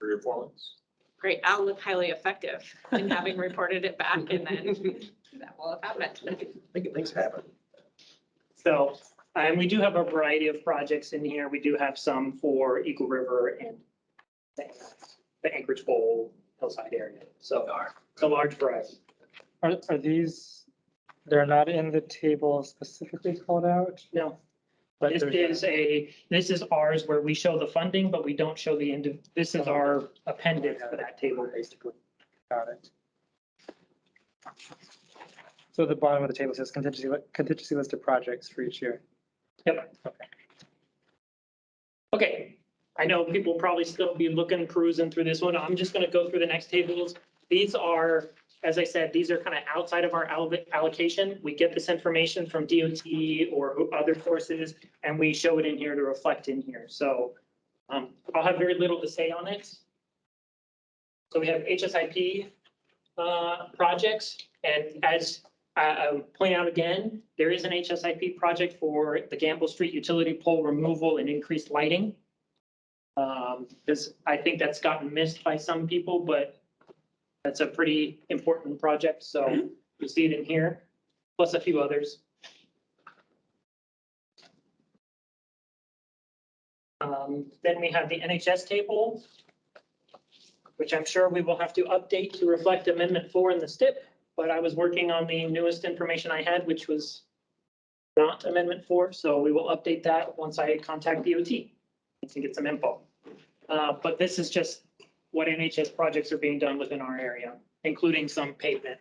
3 or 4 months. Great, I'll look highly effective in having reported it back and then that will have happened. Making things happen. So, and we do have a variety of projects in here. We do have some for Eagle River and the Anchorage Bowl hillside area. So it's a large variety. Are these, they're not in the table specifically called out? No, But this is ours where we show the funding, but we don't show the this is our appendix for that table, basically. Got it. So the bottom of the table says contingency list of projects for each year. Yep. Okay, I know people probably still be cruising through this one. I'm just gonna go through the next tables. These are, as I said, these are kind of outside of our allocation. We get this information from DOT or other sources, and we show it in here to reflect in here. So I'll have very little to say on it. So we have HSIP projects, and as I point out again, there is an HSIP project for the Gamble Street utility pole removal and increased lighting. Because I think that's gotten missed by some people, but that's a pretty important project, so you see it in here, plus a few others. Then we have the NHS table, which I'm sure we will have to update to reflect Amendment 4 in the STIP, but I was working on the newest information I had, which was not Amendment 4, so we will update that once I contact DOT to get some info. But this is just what NHS projects are being done within our area, including some pavement.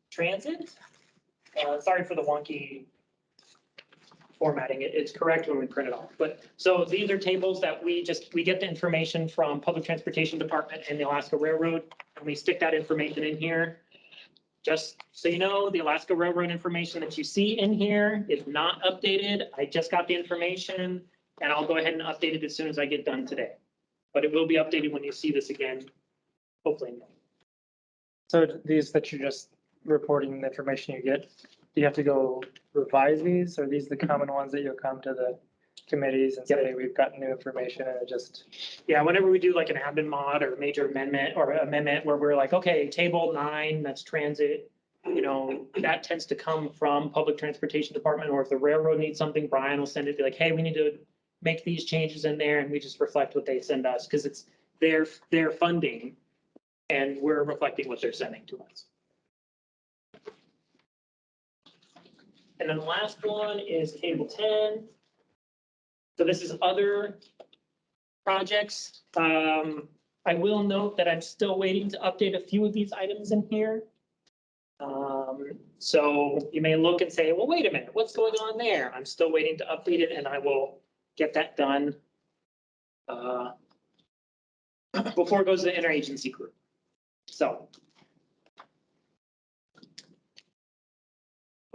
Transit, sorry for the wonky formatting. It's correct when we print it off. But so these are tables that we get the information from Public Transportation Department and the Alaska Railroad, and we stick that information in here. Just so you know, the Alaska Railroad information that you see in here is not updated. I just got the information and I'll go ahead and update it as soon as I get done today. But it will be updated when you see this again, hopefully. So these that you're just reporting the information you get, do you have to go revise these? Or are these the common ones that you'll come to the committees and say, we've got new information and it just? Yeah, whenever we do like an admin mod or major amendment or amendment where we're like, okay, table 9, that's transit, you know, that tends to come from Public Transportation Department, or if the railroad needs something, Brian will send it, be like, hey, we need to make these changes in there, and we just reflect what they send us, because it's their funding, and we're reflecting what they're sending to us. And then the last one is table 10. So this is other projects. I will note that I'm still waiting to update a few of these items in here. So you may look and say, well, wait a minute, what's going on there? I'm still waiting to update it, and I will get that done before it goes to the interagency group. So.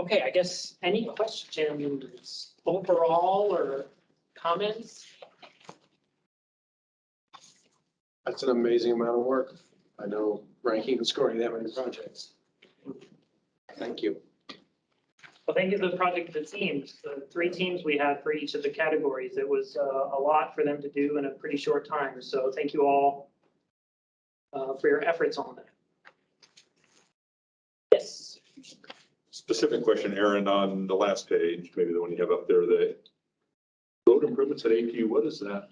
Okay, I guess any questions overall or comments? That's an amazing amount of work. I know ranking and scoring that many projects. Thank you. Well, thank you to the project teams, the 3 teams we had for each of the categories. It was a lot for them to do in a pretty short time. So thank you all for your efforts on that. Yes. Specific question, Aaron, on the last page, maybe the one you have up there, the road improvements at APU, what is that?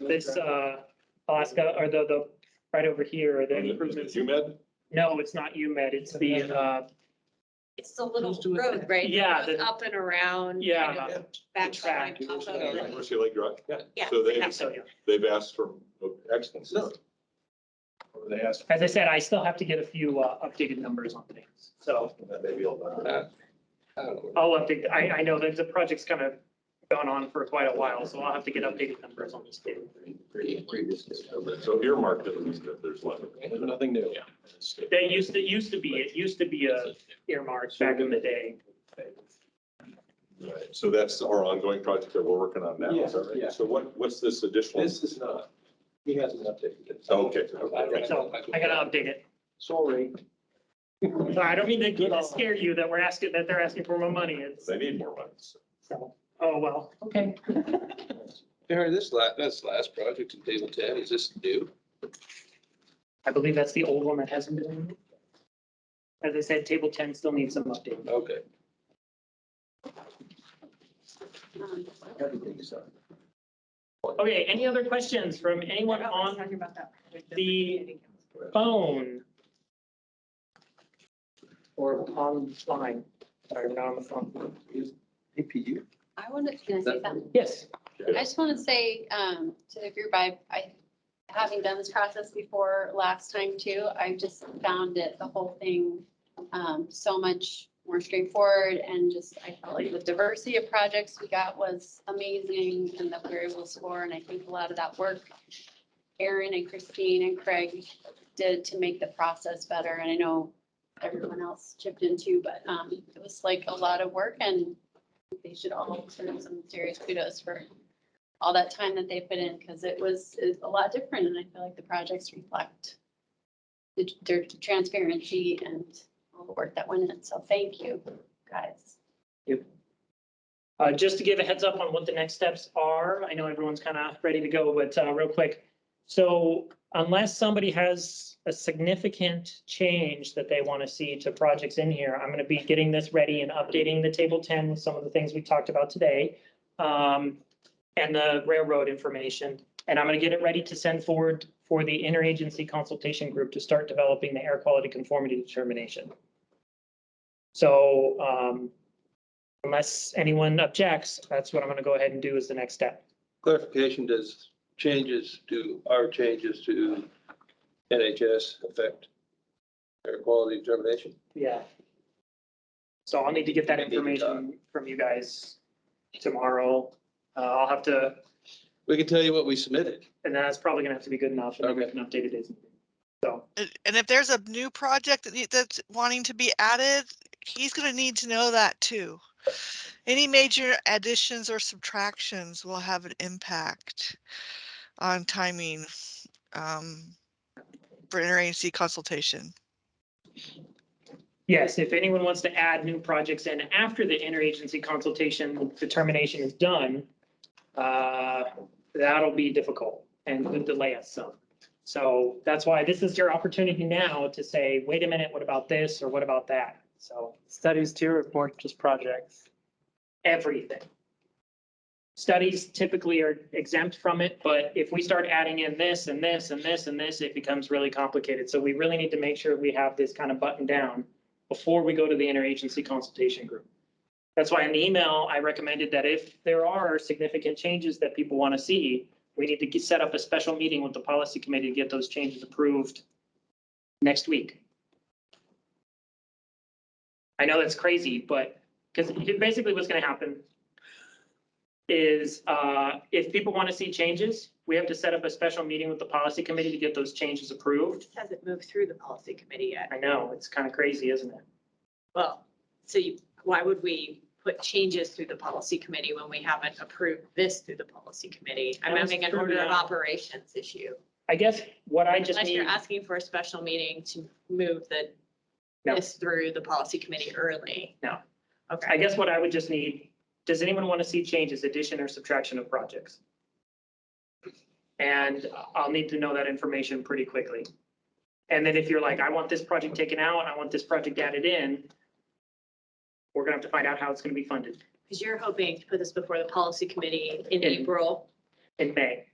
This Alaska, or the right over here, the Is improvements. it UMed? No, it's not UMed. It's the, It's the little Who's doing road, that? right? Yeah, Goes the- Up and around. Yeah. kind of Back track. track. off of Yeah. it. University of Lake Drive? Yeah. So I think so, yeah. they've asked for excellence. No. Or they asked. As I said, I still have to get a few updated numbers on things. So Maybe I'll. I don't know. I'll update, I know that the project's kind of gone on for quite a while, so I'll have to get updated numbers on this too. So earmarked at least if there's one. Nothing new. They used to be a earmark back in the day. Right, so that's our ongoing project that we're working on now, is that right? Yeah. So what's this additional? This is not, he hasn't updated it. Okay. So I gotta update it. Sorry. So I don't mean to scare you that they're asking for more money. It's, They need more money. so, oh, well, okay. Aaron, that's the last project in table 10. Is this new? I believe that's the old one that hasn't been. As I said, table 10 still needs some updating. Okay. Everything is up. Okay, any other questions from anyone on Talking about that. the phone? Or online? Sorry, we're not on the phone. APU. I wanted, can I say something? Yes. I just want to say to the group, having done this process before last time too, I just found the whole thing so much more straightforward, and just, I felt like the diversity of projects we got was amazing, and that we were able to score, and I think a lot of that work Aaron and Christine and Craig did to make the process better, and I know everyone else chipped in too, but it was like a lot of work, and they should all earn some serious kudos for all that time that they put in, because it's a lot different, and I feel like the projects reflect their transparency and all the work that went in. So thank you, guys. Just to give a heads up on what the next steps are, I know everyone's kind of ready to go, but real quick. So unless somebody has a significant change that they want to see to projects in here, I'm going to be getting this ready and updating the table 10 with some of the things we talked about today. And the railroad information. And I'm going to get it ready to send forward for the interagency consultation group to start developing the air quality conformity determination. So unless anyone objects, that's what I'm going to go ahead and do as the next step. Clarification, does our changes to NHS affect air quality determination? Yeah. So I'll need to get that information from you guys tomorrow. I'll have to, We can tell you what we submitted. and that's probably gonna have to be good enough, and then we Okay. can update it. So, And if there's a new project that's wanting to be added, he's gonna need to know that too. Any major additions or subtractions will have an impact on timing for interagency consultation. yes, if anyone wants to add new projects in after the interagency consultation determination is done, that'll be difficult and could delay us some. So that's why this is your opportunity now to say, wait a minute, what about this or what about that? So Studies too, or more just projects? everything. Studies typically are exempt from it, but if we start adding in this and this and this and this, it becomes really complicated. So we really need to make sure we have this kind of buttoned down before we go to the interagency consultation group. That's why in the email, I recommended that if there are significant changes that people want to see, we need to set up a special meeting with the policy committee to get those changes approved next week. I know that's crazy, but because basically what's going to happen is if people want to see changes, we have to set up a special meeting with the policy committee to get those changes approved. Hasn't moved through the policy committee yet. I know, it's kind of crazy, isn't it? Well, so why would we put changes through the policy committee when we haven't approved this through the policy committee? I'm That's having an true, order of yeah. operations issue. I guess what I just Unless need, you're asking for a special meeting to move No. this through the policy committee early. No. I Okay, guess what I would just need, does anyone want to see changes, addition or subtraction of projects? And I'll need to know that information pretty quickly. And then if you're like, I want this project taken out, I want this project added in, we're gonna have to find out how it's gonna be funded because you're hoping to put this before the policy committee in In- April, in May.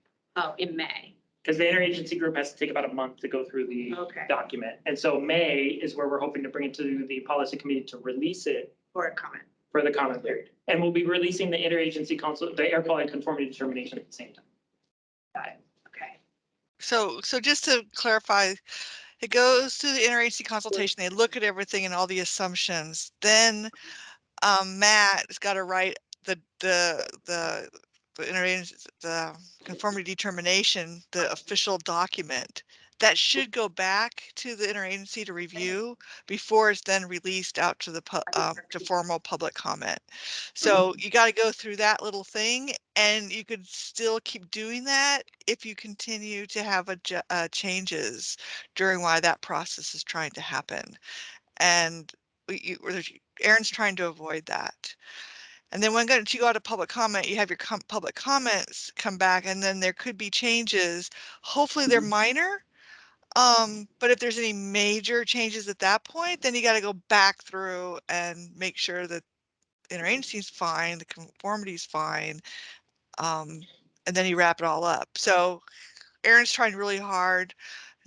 in May. Because the interagency group has to take about a month to go through the Okay, document. And so May is where we're hoping to bring it to the policy committee to release it for a comment. for the comment period. And we'll be releasing the interagency council, the air quality conformity determination at the same time. Got it. Okay. So just to clarify, it goes to the interagency consultation. They look at everything and all the assumptions. Then Matt's got to write the conformity determination, the official document that should go back to the interagency to review before it's then released out to the to formal public comment. So you got to go through that little thing, and you could still keep doing that if you continue to have changes during why that process is trying to happen. And Aaron's trying to avoid that. And then when you go to public comment, you have your public comments come back, and then there could be changes. Hopefully they're minor. But if there's any major changes at that point, then you got to go back through and make sure that interagency is fine, the conformity is fine. And then you wrap it all up. So Aaron's trying really hard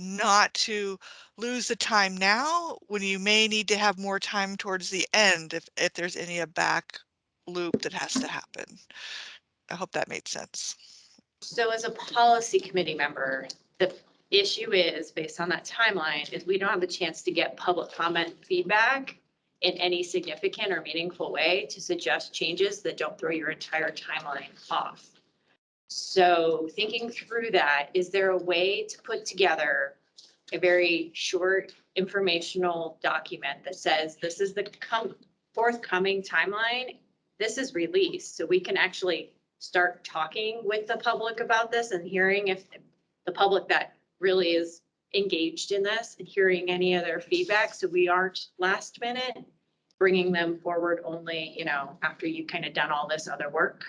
not to lose the time now when you may need to have more time towards the end if there's a back loop that has to happen. I hope that made sense. So as a policy committee member, the issue is, based on that timeline, is we don't have the chance to get public comment feedback in any significant or meaningful way to suggest changes that don't throw your entire timeline off. So thinking through that, is there a way to put together a very short informational document that says this is the forthcoming timeline? This is released, so we can actually start talking with the public about this and hearing if the public that really is engaged in this and hearing any other feedback. So we aren't last minute bringing them forward only, after you've kind of done all this other work.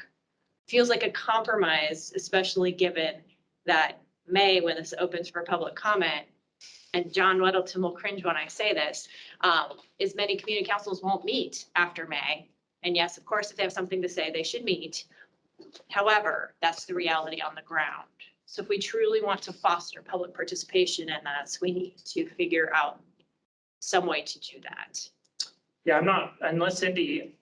Feels like a compromise, especially given that May, when this opens for public comment, and John Weddleton will cringe when I say this, is many community councils won't meet after May. And yes, of course, if they have something to say, they should meet. However, that's the reality on the ground. So if we truly want to foster public participation in this, we need to figure out some way to do that. Yeah, I'm not, unless Cindy.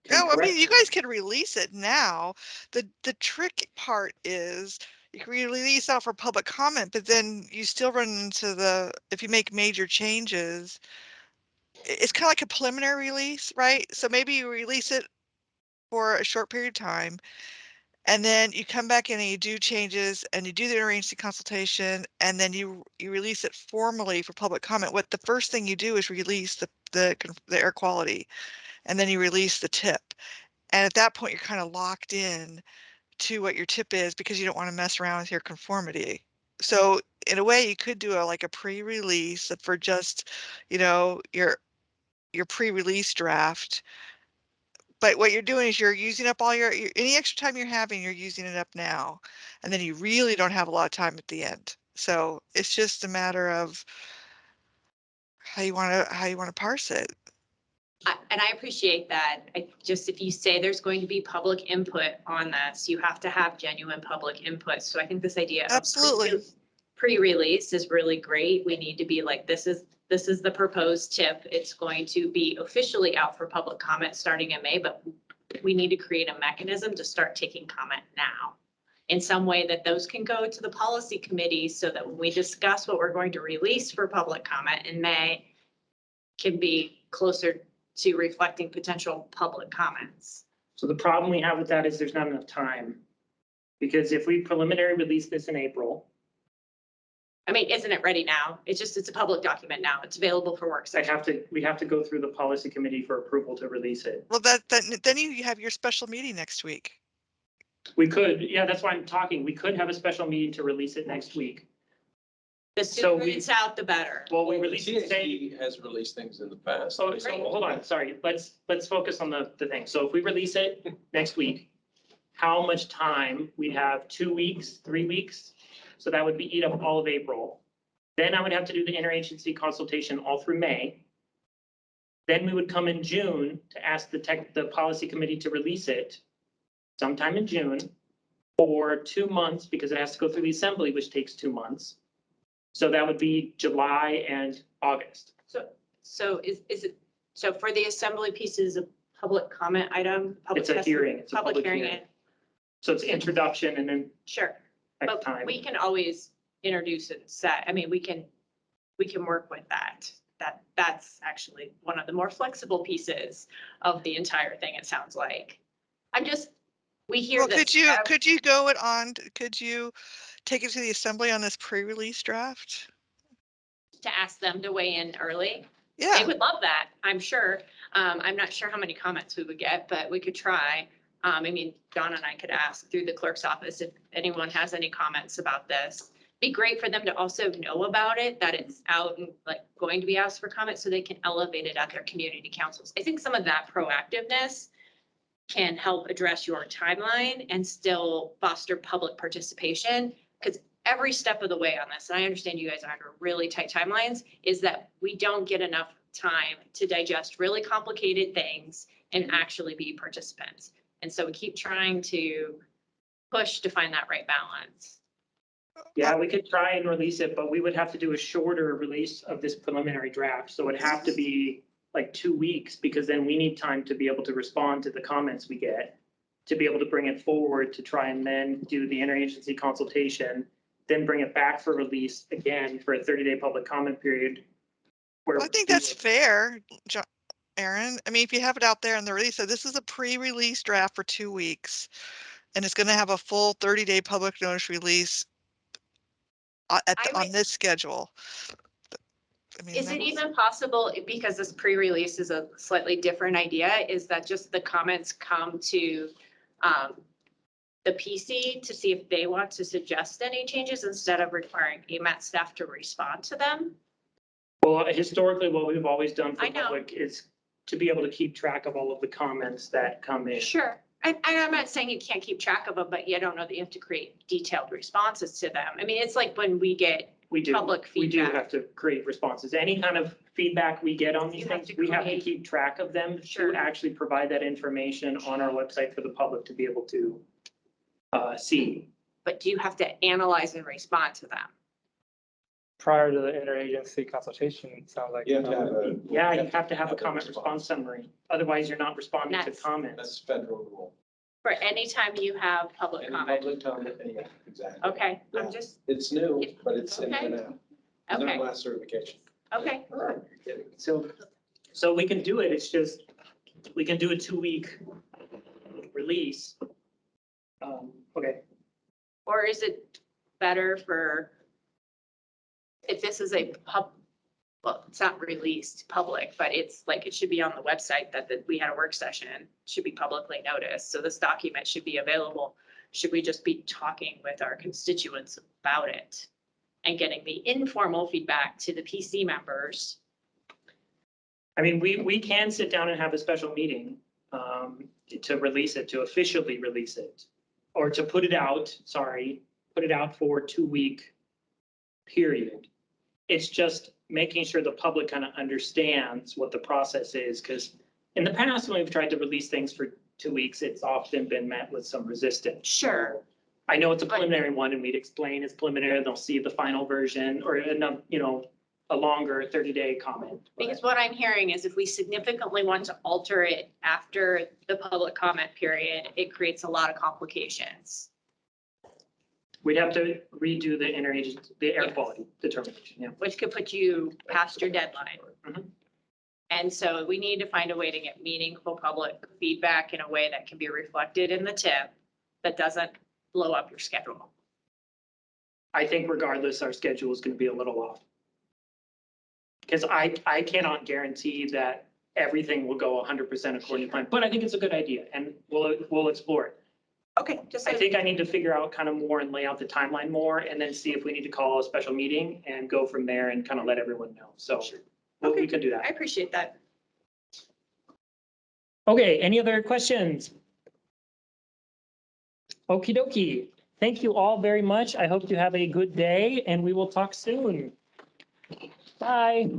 can No, I mean, correct you me. guys can release it now. The tricky part is you can release out for public comment, but then you still run into if you make major changes, it's kind of like a preliminary release, right? So maybe you release it for a short period of time, and then you come back in and you do changes and you do the interagency consultation, and then you release it formally for public comment. What the first thing you do is release the air quality, and then you release the tip. And at that point, you're kind of locked in to what your tip is because you don't want to mess around with your conformity. So in a way, you could do like a pre-release for just, your pre-release draft. But what you're doing is you're using up all any extra time you're having, you're using it up now. And then you really don't have a lot of time at the end. So it's just a matter of how you want to parse it. And I appreciate that. If you say there's going to be public input on this, you have to have genuine public input. So I think this idea of Absolutely. pre-release is really great. We need to be like, this is the proposed tip. It's going to be officially out for public comment starting in May, but we need to create a mechanism to start taking comment now in some way that those can go to the policy committee so that when we discuss what we're going to release for public comment in May can be closer to reflecting potential public comments. So the problem we have with that is there's not enough time. Because if we preliminary release this in April, I mean, isn't it ready now? It's a public document now. It's available for work session. we have to go through the policy committee for approval to release it. Well, then you have your special meeting next week. We could, yeah, that's why I'm talking. We could have a special meeting to release it next week. The So sooner we- it's out, the better. Well, we Well, the release it today. THD has released things in the past. So hold on, sorry, let's focus on the thing. So if we release it next week, how much time? We'd have 2 weeks, 3 weeks. So that would eat up all of April. Then I would have to do the interagency consultation all through May. Then we would come in June to ask the policy committee to release it sometime in June for 2 months because it has to go through the assembly, which takes 2 months. So that would be July and August. So is it, so for the assembly pieces of public comment item? public It's a testimony, hearing. It's a Public hearing, hearing. So it's introduction and then sure. next But time. we can always introduce and set, I mean, we can work with that. That's actually one of the more flexible pieces of the entire thing, it sounds like. We hear Well, this. could you go it on, could you take it to the assembly on this pre-release draft? To ask them to weigh in early. They Yeah, would love that, I'm sure. I'm not sure how many comments we would get, but we could try. I mean, John and I could ask through the clerk's office if anyone has any comments about this. Be great for them to also know about it, that it's out and like going to be asked for comments so they can elevate it at their community councils. I think some of that proactiveness can help address your timeline and still foster public participation. Because every step of the way on this, and I understand you guys are under really tight timelines, is that we don't get enough time to digest really complicated things and actually be participants. And so we keep trying to push to find that right balance. Yeah, we could try and release it, but we would have to do a shorter release of this preliminary draft. So it'd have to be like 2 weeks because then we need time to be able to respond to the comments we get, to be able to bring it forward, to try and then do the interagency consultation, then bring it back for release again for a 30-day public comment period. Where I think that's fair, Aaron. I mean, if you have it out there in the release, so this is a pre-release draft for 2 weeks. And it's gonna have a full 30-day public notice release on this schedule. I mean, Is it even possible, because this pre-release is a slightly different idea, is that just the comments come to the PC to see if they want to suggest any changes instead of requiring AMAT staff to respond to them? Well, historically, what we've always done for I know. public is to be able to keep track of all of the comments that come in. Sure. I'm not saying you can't keep track of them, but you don't know that you have to create detailed responses to them. I mean, it's like when we get We do. public We do feedback. have to create responses. Any kind of feedback we get on these You have things, to we have to create- keep track of them Sure. to actually provide that information on our website for the public to be able to see. But do you have to analyze and respond to them? Prior to the interagency consultation, it sounds like. You have to have a. Yeah, you have to have a comment response summary. Otherwise, you're not responding to That's- comments. That's federal rule. For any time you have public Any comment? public comment, yeah, exactly. Okay, I'm Yeah. just, It's new, but it's in Okay. there now. It's okay, not last certification. okay. So we can do it. It's just, we can do a 2-week release. Okay, Or is it better for, if this is a well, it's not released public, but it's like, it should be on the website that we had a work session, should be publicly noticed. So this document should be available. Should we just be talking with our constituents about it and getting the informal feedback to the PC members? I mean, we can sit down and have a special meeting to release it, to officially release it. Or to put it out for a 2-week period. It's just making sure the public kind of understands what the process is, because in the past, when we've tried to release things for 2 weeks, it's often been met with some resistance. Sure. I know it's a preliminary one and we'd explain it's preliminary, they'll see the final version or a longer 30-day comment. Because what I'm hearing is if we significantly want to alter it after the public comment period, it creates a lot of complications. We'd have to redo the air Yes. quality determination, yeah. Which could put you past your deadline. Mhm. And so we need to find a way to get meaningful public feedback in a way that can be reflected in the tip that doesn't blow up your schedule. I think regardless, our schedule is going to be a little off. Because I cannot guarantee that everything will go 100% according to plan, but I think it's a good idea and we'll explore it. Okay, just I think I need to figure out kind of more and lay out the timeline more and then see if we need to call a special meeting and go from there and kind of let everyone know. So we can do I that. appreciate that. Okay, any other questions? Okie dokie. Thank you all very much. I hope you have a good day and we will talk soon. Bye.